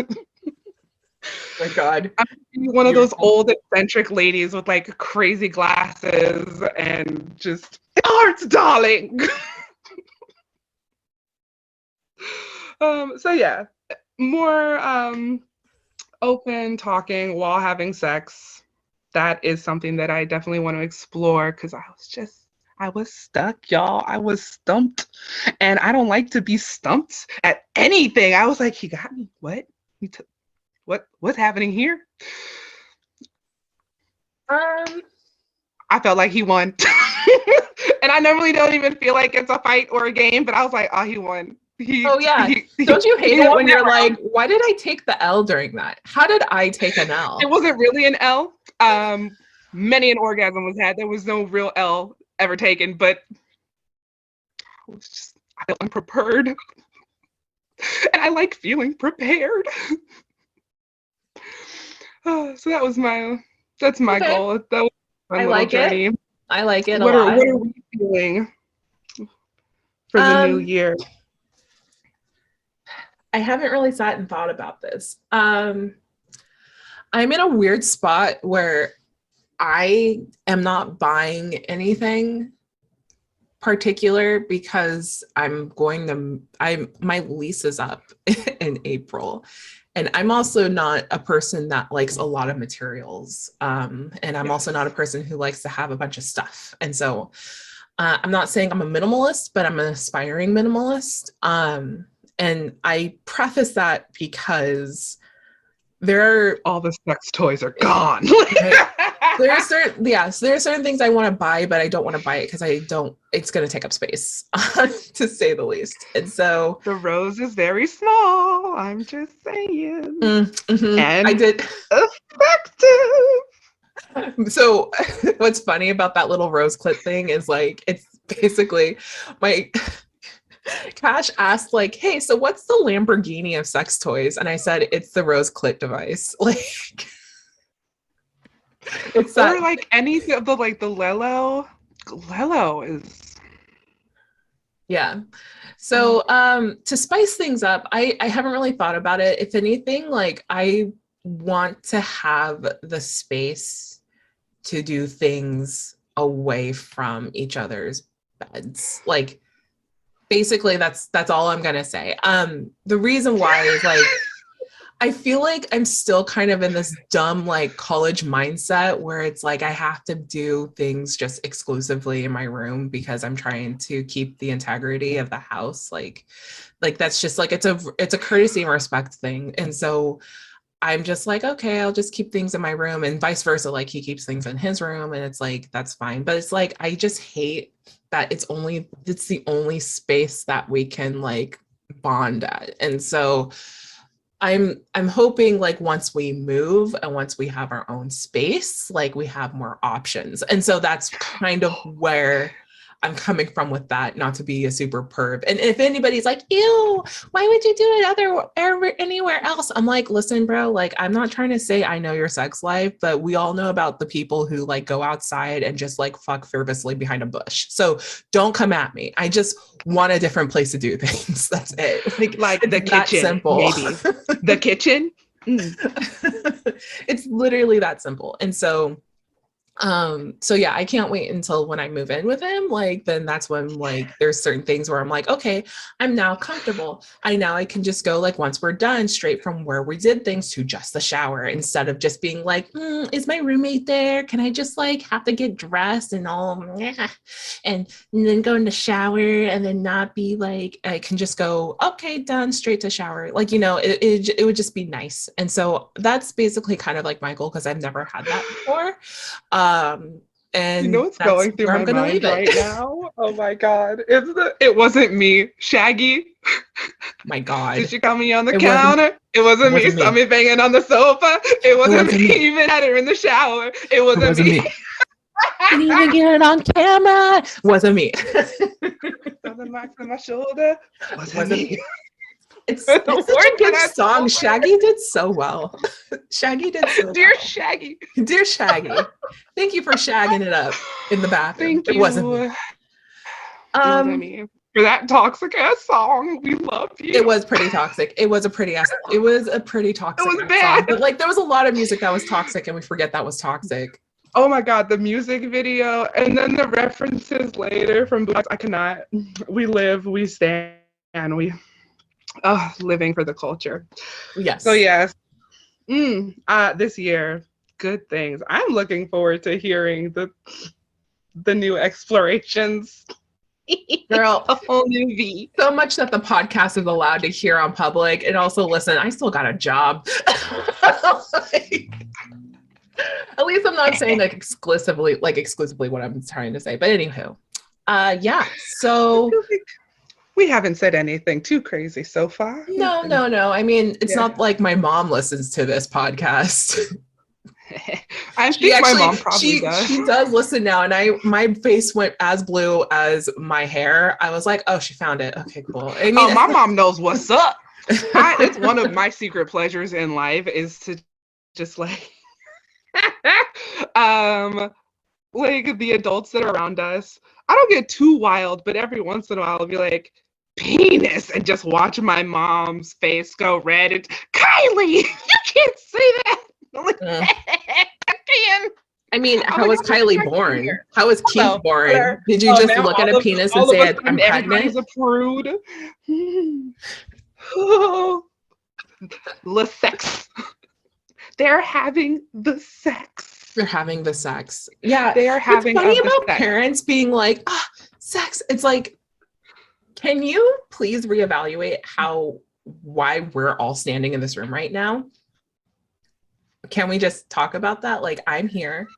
Speaker 1: Oh my God.
Speaker 2: I'm one of those old eccentric ladies with like crazy glasses and just arts, darling. So yeah, more open talking while having sex. That is something that I definitely want to explore because I was stuck, y'all. I was stumped, and I don't like to be stumped at anything. I was like, he got me. What? What's happening here? I felt like he won. And I normally don't even feel like it's a fight or a game, but I was like, oh, he won.
Speaker 1: Don't you hate it when you're like, why did I take the L during that? How did I take an L?
Speaker 2: It wasn't really an L. Many an orgasm was had. There was no real L ever taken, but I felt unprepared. And I like feeling prepared. So that's my goal. That was
Speaker 1: I like journey. I like it.
Speaker 2: What are we feeling for the new year?
Speaker 1: I haven't really sat and thought about this. I'm in a weird spot where I am not buying anything particular because my lease is up in April. And I'm also not a person that likes a lot of materials. And I'm also not a person who likes to have a bunch of stuff. And so I'm not saying I'm a minimalist, but I'm an aspiring minimalist. And I preface that because
Speaker 2: all the sex toys are gone.
Speaker 1: there are certain things I want to buy, but I don't want to buy it because it's going to take up space, to say the least. And so
Speaker 2: the rose is very small. I'm just saying.
Speaker 1: Mm-hmm.
Speaker 2: And
Speaker 1: I did
Speaker 2: effective.
Speaker 1: So what's funny about that little rose clip thing is like, it's basically my Cash asked like, hey, so what's the Lamborghini of sex toys? And I said, it's the rose clit device. Like,
Speaker 2: it's that, or like any of the like the Lelo is.
Speaker 1: Yeah. So to spice things up, I haven't really thought about it. If anything, like I want to have the space to do things away from each other's beds. Like basically that's all I'm gonna say. The reason why is like I feel like I'm still kind of in this dumb like college mindset where it's like I have to do things just exclusively in my room because I'm trying to keep the integrity of the house. Like that's just like it's a courtesy and respect thing. And so I'm just like, okay, I'll just keep things in my room, and vice versa. Like he keeps things in his room, and it's like, that's fine. But it's like, I just hate that it's the only space that we can like bond at. And so I'm hoping like once we move and once we have our own space, like we have more options. And so that's kind of where I'm coming from with that, not to be a super perv. And if anybody's like, ew, why would you do it anywhere else? I'm like, listen, bro, like, I'm not trying to say I know your sex life, but we all know about the people who like go outside and just like fuck fearlessly behind a bush. So don't come at me. I just want a different place to do things. That's it.
Speaker 2: Like the kitchen,
Speaker 1: simple.
Speaker 2: maybe. The kitchen?
Speaker 1: It's literally that simple. And so yeah, I can't wait until when I move in with him. Like then that's when like there's certain things where I'm like, okay, I'm now comfortable. I can just go like once we're done straight from where we did things to just the shower, instead of just being like, is my roommate there? Can I just like have to get dressed and all and then go in the shower and then not be like, I can just go, okay, done, straight to shower. Like, you know, it would just be nice. And so that's basically kind of like my goal, because I've never had that before. And
Speaker 2: you know what's going through my mind right now? Oh my God. It wasn't me. Shaggy.
Speaker 1: My God.
Speaker 2: Did you call me on the counter? It wasn't me. Saw me banging on the sofa. It wasn't me. Even had her in the shower. It wasn't me.
Speaker 1: Didn't even get it on camera. Wasn't me.
Speaker 2: On the mark on my shoulder. Wasn't me.
Speaker 1: It's such a good song. Shaggy did so well. Shaggy did so
Speaker 2: Dear
Speaker 1: well.
Speaker 2: Shaggy.
Speaker 1: Dear Shaggy. Thank you for shagging it up in the bathroom.
Speaker 2: Thank you.
Speaker 1: It wasn't me.
Speaker 2: It wasn't me. For that toxic ass song, we love you.
Speaker 1: It was pretty toxic. It was a pretty toxic.
Speaker 2: It was bad.
Speaker 1: Song. But like there was a lot of music that was toxic, and we forget that was toxic.
Speaker 2: Oh my God, the music video, and then the references later from Blacks. I cannot. We live, we stand, we living for the culture.
Speaker 1: Yes.
Speaker 2: So yes. This year, good things. I'm looking forward to hearing the new explorations.
Speaker 1: Girl,
Speaker 2: a whole new V.
Speaker 1: So much that the podcast is allowed to hear on public. And also, listen, I still got a job. At least I'm not saying like exclusively what I'm trying to say. But anywho, yeah. So
Speaker 2: we haven't said anything too crazy so far.
Speaker 1: No. I mean, it's not like my mom listens to this podcast.
Speaker 2: I think my mom probably does.
Speaker 1: She does listen now, and my face went as blue as my hair. I was like, oh, she found it. Okay, cool. I mean,
Speaker 2: my mom knows what's up. It's one of my secret pleasures in life is to just like like the adults that are around us. I don't get too wild, but every once in a while I'll be like, penis, and just watch my mom's face go red. And Kylie, you can't say that. I'm like, I can.
Speaker 1: I mean, how was Kylie born? How was Keith born? Did you just look at a penis and say, I'm pregnant?
Speaker 2: Everybody's a prude. The sex. They're having the sex.
Speaker 1: They're having the sex. Yeah.
Speaker 2: They are having
Speaker 1: What's funny about parents being like, sex. It's like, can you please reevaluate why we're all standing in this room right now? Can we just talk about that? Like, I'm here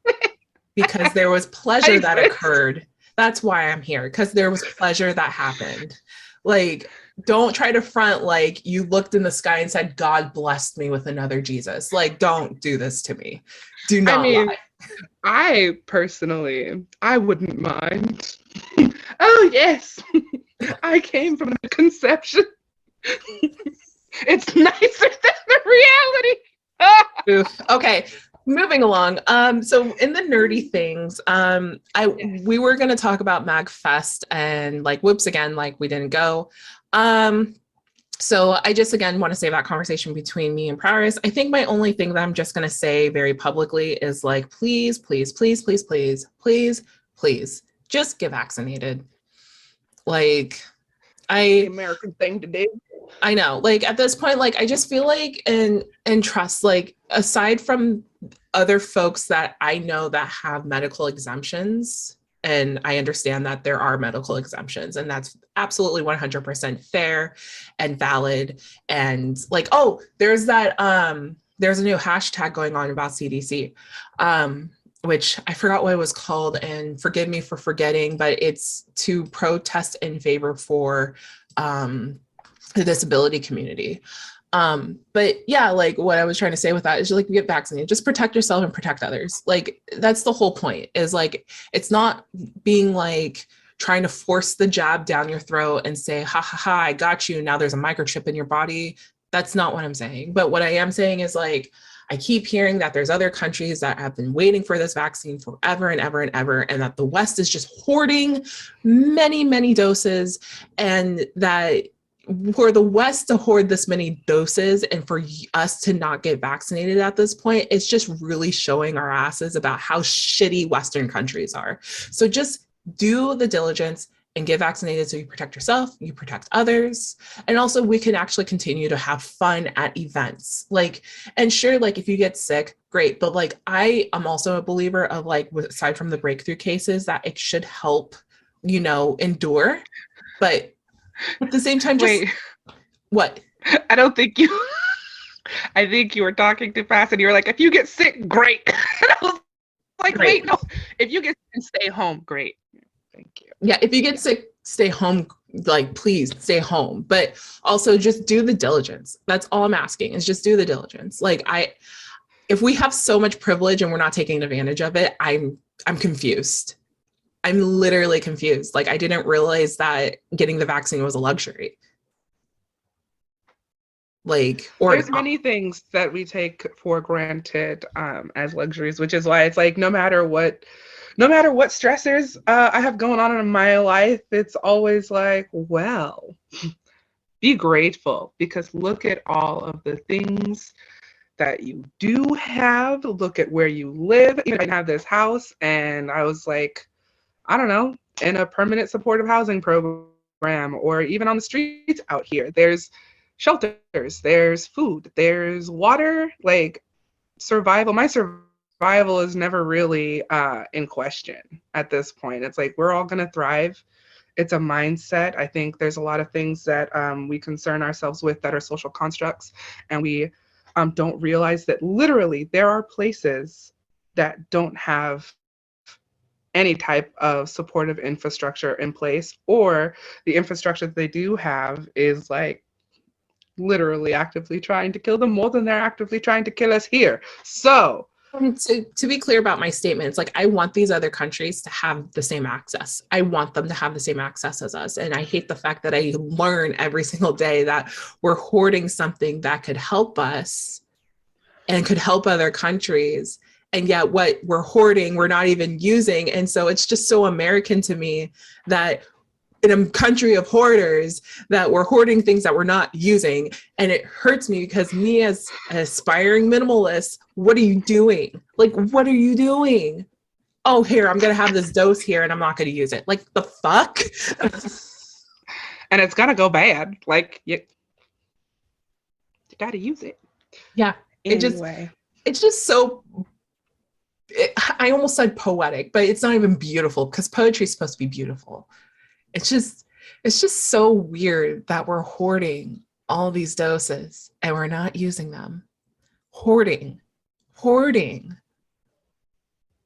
Speaker 1: because there was pleasure that occurred. That's why I'm here, because there was pleasure that happened. Like, don't try to front like you looked in the sky and said, God blessed me with another Jesus. Like, don't do this to me. Do not lie.
Speaker 2: I personally, I wouldn't mind. Oh, yes. I came from the conception. It's nicer than the reality.
Speaker 1: Okay, moving along. So in the nerdy things, we were going to talk about MAGFest, and like, whoops, again, like we didn't go. So I just, again, want to save that conversation between me and Prowess. I think my only thing that I'm just going to say very publicly is like, please, please, please, please, please, please, please, just get vaccinated. Like,
Speaker 2: the American thing to do.
Speaker 1: I know, like at this point, like I just feel like and trust, like aside from other folks that I know that have medical exemptions, and I understand that there are medical exemptions, and that's absolutely 100% fair and valid. And like, oh, there's that there's a new hashtag going on about CDC, which I forgot what it was called, and forgive me for forgetting, but it's to protest in favor for the disability community. But yeah, like what I was trying to say with that is like, get vaccinated, just protect yourself and protect others. Like that's the whole point, is like, it's not being like trying to force the jab down your throat and say, ha ha ha, I got you. Now there's a microchip in your body. That's not what I'm saying. But what I am saying is like, I keep hearing that there's other countries that have been waiting for this vaccine forever and ever and ever, and that the West is just hoarding many, many doses, and that for the West to hoard this many doses and for us to not get vaccinated at this point, it's just really showing our asses about how shitty Western countries are. So just do the diligence and get vaccinated so you protect yourself, you protect others. And also we can actually continue to have fun at events. Like, and sure, like if you get sick, great. But like, I am also a believer of like, aside from the breakthrough cases, that it should help, you know, endure. But at the same time, just
Speaker 2: wait,
Speaker 1: what?
Speaker 2: I don't think you. I think you were talking too fast, and you were like, "If you get sick, great." And I was like,
Speaker 1: Great.
Speaker 2: "Wait, no. If you get sick, stay home, great." Thank you.
Speaker 1: Yeah, if you get sick, stay home. Like, please stay home. But also, just do the diligence. That's all I'm asking. Is just do the diligence. Like, if we have so much privilege and we're not taking advantage of it, I'm confused. I'm literally confused. Like, I didn't realize that getting the vaccine was a luxury. Like, or
Speaker 2: there's many things that we take for granted as luxuries, which is why it's like no matter what stressors I have going on in my life, it's always like, well, be grateful, because look at all of the things that you do have. Look at where you live. Even I have this house, and I was like, I don't know, in a permanent supportive housing program, or even on the streets out here. There's shelters, there's food, there's water. Like, survival, my survival is never really in question at this point. It's like we're all going to thrive. It's a mindset. I think there's a lot of things that we concern ourselves with that are social constructs, and we don't realize that literally there are places that don't have any type of supportive infrastructure in place, or the infrastructure that they do have is like literally actively trying to kill them more than they're actively trying to kill us here. So
Speaker 1: to be clear about my statements, like I want these other countries to have the same access. I want them to have the same access as us. And I hate the fact that I learn every single day that we're hoarding something that could help us and could help other countries. And yet what we're hoarding, we're not even using. And so it's just so American to me that in a country of hoarders, that we're hoarding things that we're not using. And it hurts me, because me as an aspiring minimalist, what are you doing? Like, what are you doing? Oh, here, I'm going to have this dose here and I'm not going to use it. Like, the fuck?
Speaker 2: And it's going to go bad. Like, you got to use it.
Speaker 1: Yeah.
Speaker 2: Anyway.
Speaker 1: It's just so, I almost said poetic, but it's not even beautiful, because poetry is supposed to be beautiful. It's just so weird that we're hoarding all these doses and we're not using them. Hoarding.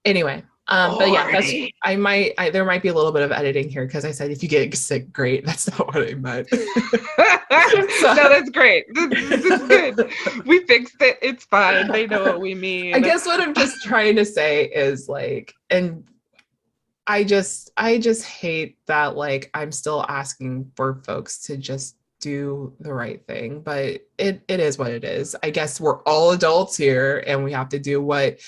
Speaker 1: Anyway, but yeah, there might be a little bit of editing here, because I said if you get sick, great. That's not what I meant.
Speaker 2: No, that's great. This is good. We fixed it. It's fine. They know what we mean.
Speaker 1: I guess what I'm just trying to say is like, and I just hate that, like, I'm still asking for folks to just do the right thing, but it is what it is. I guess we're all adults here and we have to do what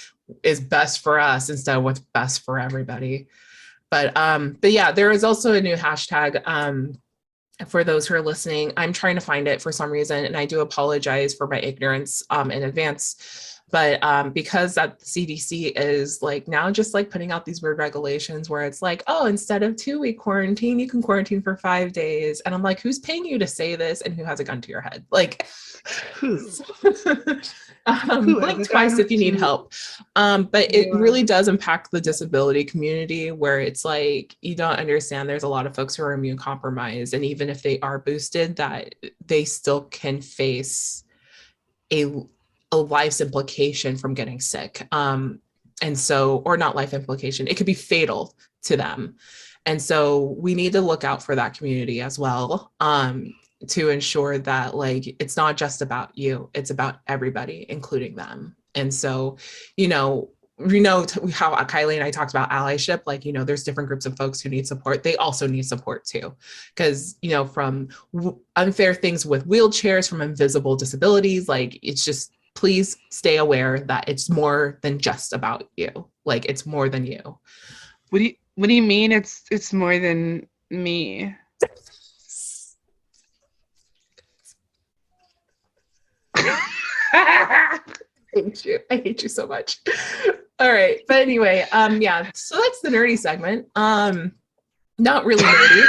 Speaker 1: is best for us instead of what's best for everybody. But yeah, there is also a new hashtag for those who are listening. I'm trying to find it for some reason, and I do apologize for my ignorance in advance. But because that CDC is like now just like putting out these weird regulations where it's like, oh, instead of 2-week quarantine, you can quarantine for 5 days. And I'm like, who's paying you to say this, and who has a gun to your head? Like, blink twice if you need help. But it really does impact the disability community, where it's like, you don't understand, there's a lot of folks who are immune compromised, and even if they are boosted, that they still can face a a life's implication from getting sick. And so, or not life implication, it could be fatal to them. And so we need to look out for that community as well, to ensure that like, it's not just about you, it's about everybody, including them. And so, you know how Kylie and I talked about allyship, like, you know, there's different groups of folks who need support. They also need support too. Because, you know, from unfair things with wheelchairs, from invisible disabilities, like, it's just, please stay aware that it's more than just about you. Like, it's more than you.
Speaker 2: What do you mean it's more than me?
Speaker 1: I hate you so much. All right. But anyway, yeah, so that's the nerdy segment. Not really nerdy.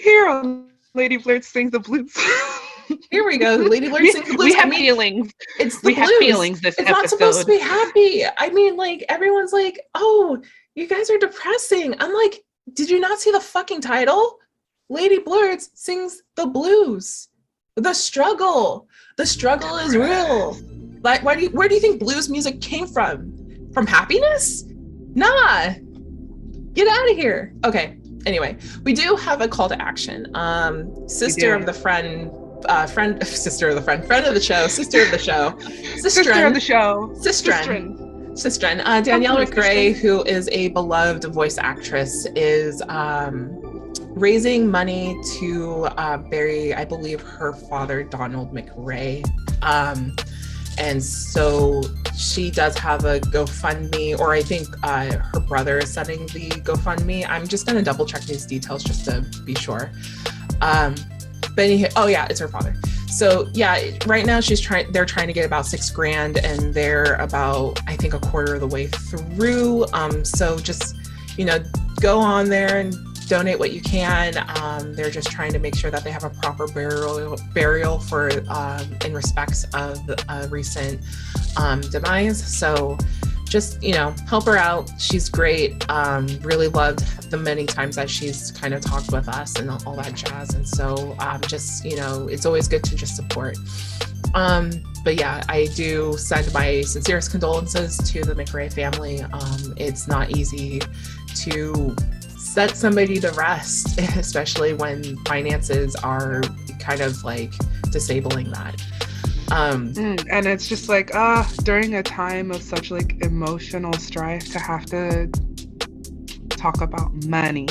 Speaker 2: Here on Lady Blerds Sing the Blues.
Speaker 1: Here we go. Lady Blerds Sing the Blues.
Speaker 2: We have feelings.
Speaker 1: It's the blues.
Speaker 2: Have feelings this episode.
Speaker 1: It's not supposed to be happy. I mean, like, everyone's like, oh, you guys are depressing. I'm like, did you not see the fucking title? Lady Blerds sings the blues. The struggle is real. Like, where do you think blues music came from? From happiness? Nah. Get out of here. Okay. Anyway, we do have a call to action. Sister of the show, sister of Danielle McRae, who is a beloved voice actress, is raising money to bury, I believe, her father, Donald McRae. And so she does have a GoFundMe, or I think her brother is setting the GoFundMe. I'm just going to double check these details just to be sure. Oh yeah, it's her father. So yeah, right now they're trying to get about $6,000, and they're about, I think, a quarter of the way through. So just, you know, go on there and donate what you can. They're just trying to make sure that they have a proper burial for in respect of the recent demise. So just, you know, help her out. She's great. Really loved the many times that she's kind of talked with us and all that jazz. And so just, you know, it's always good to just support. But yeah, I do send my sincerest condolences to the McRae family. It's not easy to set somebody to rest, especially when finances are kind of like disabling that.
Speaker 2: And it's just like, during a time of such like emotional strife, to have to talk about money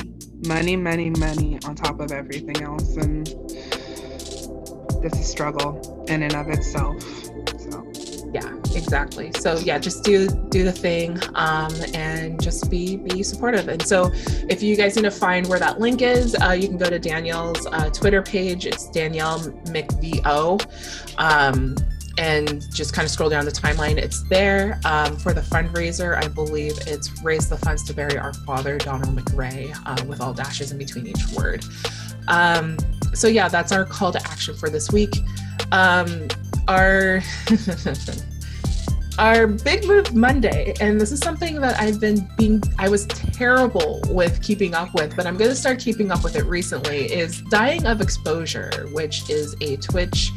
Speaker 2: on top of everything else, and it's a struggle in and of itself. So
Speaker 1: yeah, exactly. So yeah, just do the thing, and just be supportive. And so if you guys need to find where that link is, you can go to Danielle's Twitter page. It's Danielle McVO, and just kind of scroll down the timeline. It's there. For the fundraiser, I believe it's raise the funds to bury our father, Donald McRae, with all dashes in between each word. So yeah, that's our call to action for this week. Our our Big Move Monday, and this is something that I was terrible with keeping up with, but I'm going to start keeping up with it recently, is Dying of Exposure, which is a Twitch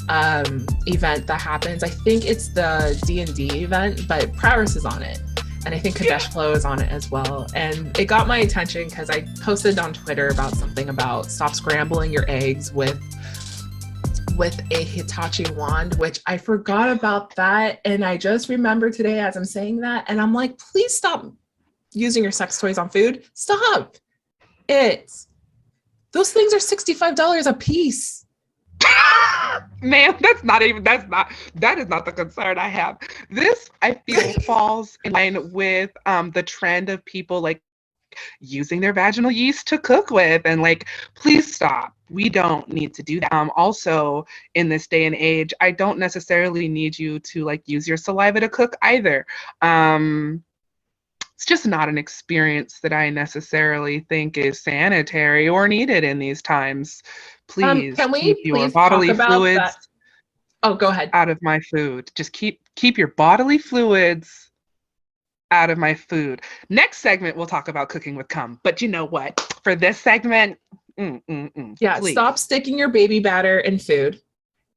Speaker 1: event that happens. I think it's the D&D event, but Prowess is on it. And I think Kadesh Flow is on it as well. And it got my attention because I posted on Twitter about something about stop scrambling your eggs with a Hitachi wand, which I forgot about that. And I just remembered today as I'm saying that. And I'm like, please stop using your sex toys on food. Stop it. Those things are $65 a piece.
Speaker 2: Man, that is not the concern I have. This, I feel, falls in line with the trend of people like using their vaginal yeast to cook with, and like, please stop. We don't need to do that. Also, in this day and age, I don't necessarily need you to like use your saliva to cook either. It's just not an experience that I necessarily think is sanitary or needed in these times. Please keep your bodily fluids
Speaker 1: that? Oh, go ahead.
Speaker 2: Out of my food. Just keep your bodily fluids out of my food. Next segment, we'll talk about cooking with cum. But you know what? For this segment,
Speaker 1: yeah, please. Stop sticking your baby batter in food.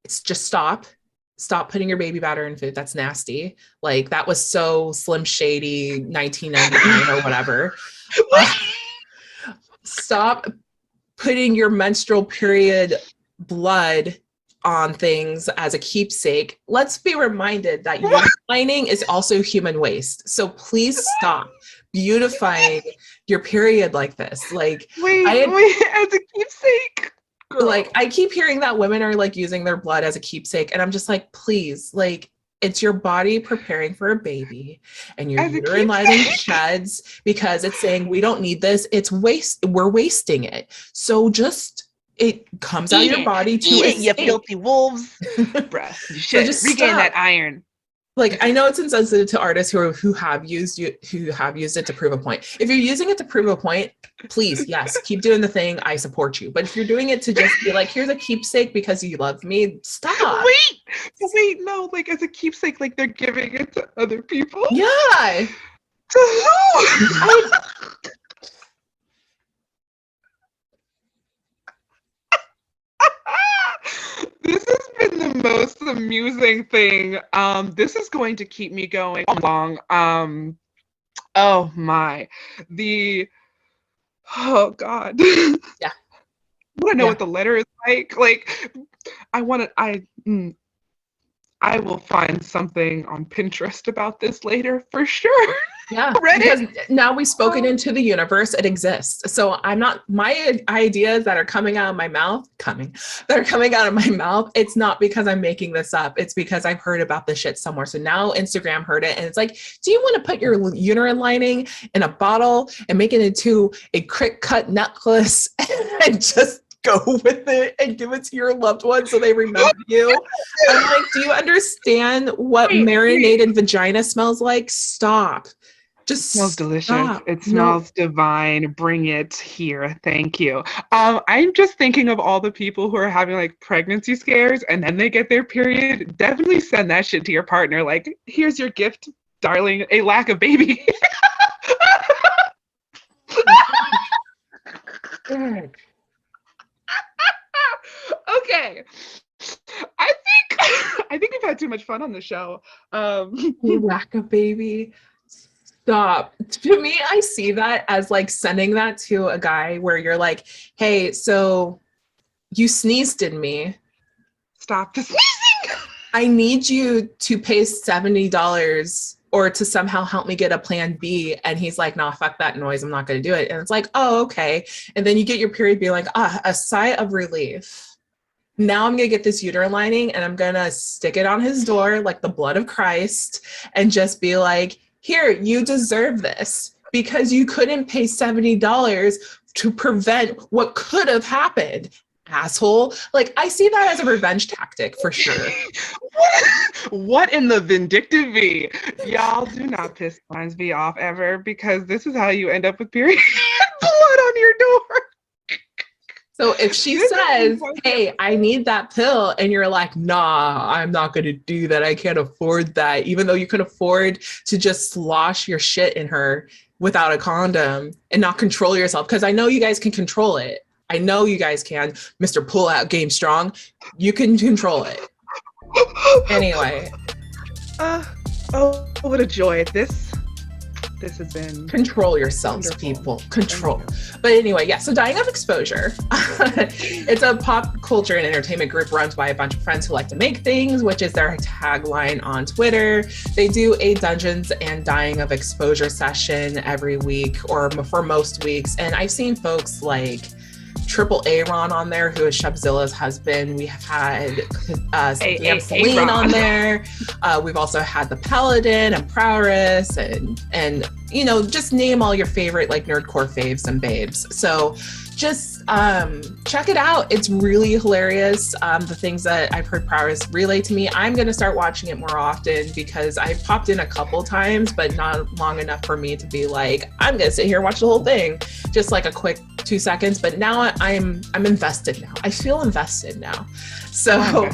Speaker 1: it's just stop putting your baby powder in food. That's nasty. Like that was so Slim Shady 1999 or whatever. Stop putting your menstrual period blood on things as a keepsake. Let's be reminded that uterine lining is also human waste. So please stop beautifying your period like this. Like,
Speaker 2: wait, as a keepsake? Girl.
Speaker 1: Like, I keep hearing that women are like using their blood as a keepsake, and I'm just like, please, like, it's your body preparing for a baby, and your uterine lining sheds because it's saying we don't need this. It's waste. We're wasting it. So just it comes out of your body to
Speaker 2: escape. You filthy wolves. Bruh, you should just regain that iron.
Speaker 1: Like, I know it's insensitive to artists who have used it to prove a point. If you're using it to prove a point, please, yes, keep doing the thing. I support you. But if you're doing it to just be like, here's a keepsake because you love me, stop.
Speaker 2: Wait, no, like as a keepsake, like they're giving it to other people.
Speaker 1: Yeah.
Speaker 2: To who? This has been the most amusing thing. This is going to keep me going long. Oh my. Oh God.
Speaker 1: Yeah.
Speaker 2: I want to know what the letter is like. Like, I will find something on Pinterest about this later for sure.
Speaker 1: Yeah, because now we've spoken into the universe. It exists. So I'm not, my ideas that are coming out of my mouth, it's not because I'm making this up. It's because I've heard about this shit somewhere. So now Instagram heard it and it's like, do you want to put your uterine lining in a bottle and make it into a crick cut necklace and just go with it and give it to your loved one so they remember you? I'm like, do you understand what marinated vagina smells like? Stop. Just
Speaker 2: smells delicious. Stop. It smells divine. Bring it here. Thank you. I'm just thinking of all the people who are having like pregnancy scares and then they get their period. Definitely send that shit to your partner. Like, here's your gift, darling, a lack of baby. Okay. I think we've had too much fun on the show.
Speaker 1: Lack of baby. Stop. To me, I see that as like sending that to a guy where you're like, hey, so you sneezed in me.
Speaker 2: Stop the sneezing.
Speaker 1: I need you to pay $70 or to somehow help me get a plan B. And he's like, nah, fuck that noise. I'm not going to do it. And it's like, oh, okay. And then you get your period being like, a sigh of relief. Now I'm going to get this uterine lining and I'm going to stick it on his door like the blood of Christ and just be like, here, you deserve this because you couldn't pay $70 to prevent what could have happened, asshole. Like, I see that as a revenge tactic for sure.
Speaker 2: What in the vindictive V? Y'all do not piss Lines V off ever because this is how you end up with period blood on your door.
Speaker 1: So if she says, hey, I need that pill, and you're like, nah, I'm not going to do that. I can't afford that. Even though you can afford to just slosh your shit in her without a condom and not control yourself. Because I know you guys can control it. I know you guys can. Mr. Pull Out Game Strong. You can control it. Anyway.
Speaker 2: Oh, what a joy. This has been...
Speaker 1: Control yourselves, wonderful. People. Control. But anyway, yeah, so Dying of Exposure. It's a pop culture and entertainment group run by a bunch of friends who like to make things, which is their tagline on Twitter. They do a Dungeons and Dying of Exposure session every week or for most weeks. And I've seen folks like Triple Aaron on there, who is Shubzilla's husband. We have had Celine on there. We've also had the Paladin and Prowess and you know, just name all your favorite like nerdcore faves and babes. So just check it out. It's really hilarious. The things that I've heard Prowess relay to me, I'm going to start watching it more often because I've popped in a couple times, but not long enough for me to be like, I'm going to sit here and watch the whole thing. Just like a quick 2 seconds. But now I'm invested now. I feel invested now. So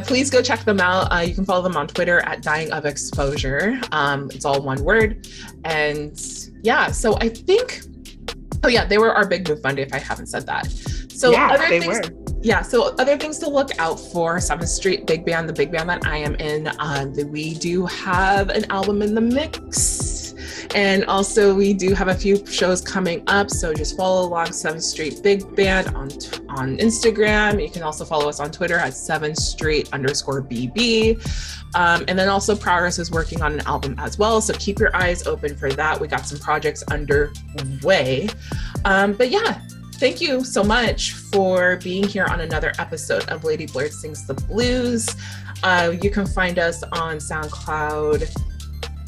Speaker 1: please go check them out. You can follow them on Twitter at Dying of Exposure. It's all one word. And yeah, so I think, oh yeah, they were our Big Move Monday, if I haven't said that. So
Speaker 2: yeah,
Speaker 1: other
Speaker 2: they
Speaker 1: things,
Speaker 2: were.
Speaker 1: yeah, so other things to look out for: 7th Street Big Band, the big band that I am in. We do have an album in the mix. And also we do have a few shows coming up. So just follow along 7th Street Big Band on Instagram. You can also follow us on Twitter at 7th Street_BB. And then also Prowess is working on an album as well. So keep your eyes open for that. We got some projects underway. But yeah, thank you so much for being here on another episode of Lady Blerds Sings the Blues. You can find us on SoundCloud,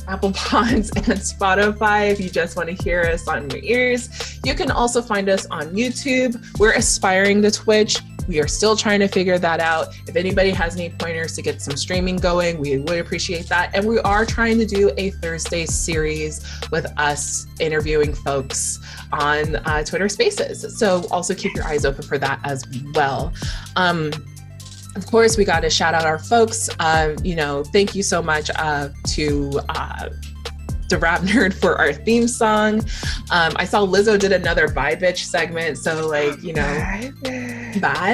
Speaker 1: Apple Pods, and Spotify if you just want to hear us on your ears. You can also find us on YouTube. We're aspiring to Twitch. We are still trying to figure that out. If anybody has any pointers to get some streaming going, we would appreciate that. And we are trying to do a Thursday series with us interviewing folks on Twitter Spaces. So also keep your eyes open for that as well. Of course, we got to shout out our folks. Thank you so much to Rap Nerd for our theme song. I saw Lizzo did another Bye Bitch segment. So Bye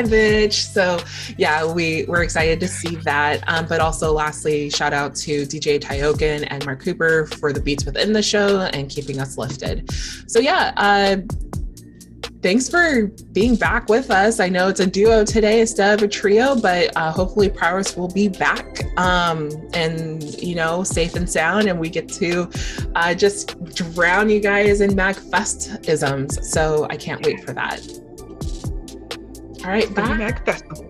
Speaker 1: Bitch. So yeah, we're excited to see that. But also lastly, shout out to DJ Tyokin and Mark Cooper for the beats within the show and keeping us lifted. So yeah, thanks for being back with us. I know it's a duo today instead of a trio, but hopefully Prowess will be back and, safe and sound, and we get to just drown you guys in MAGFest isms. So I can't wait for that. All right, bye.
Speaker 2: MAGFest.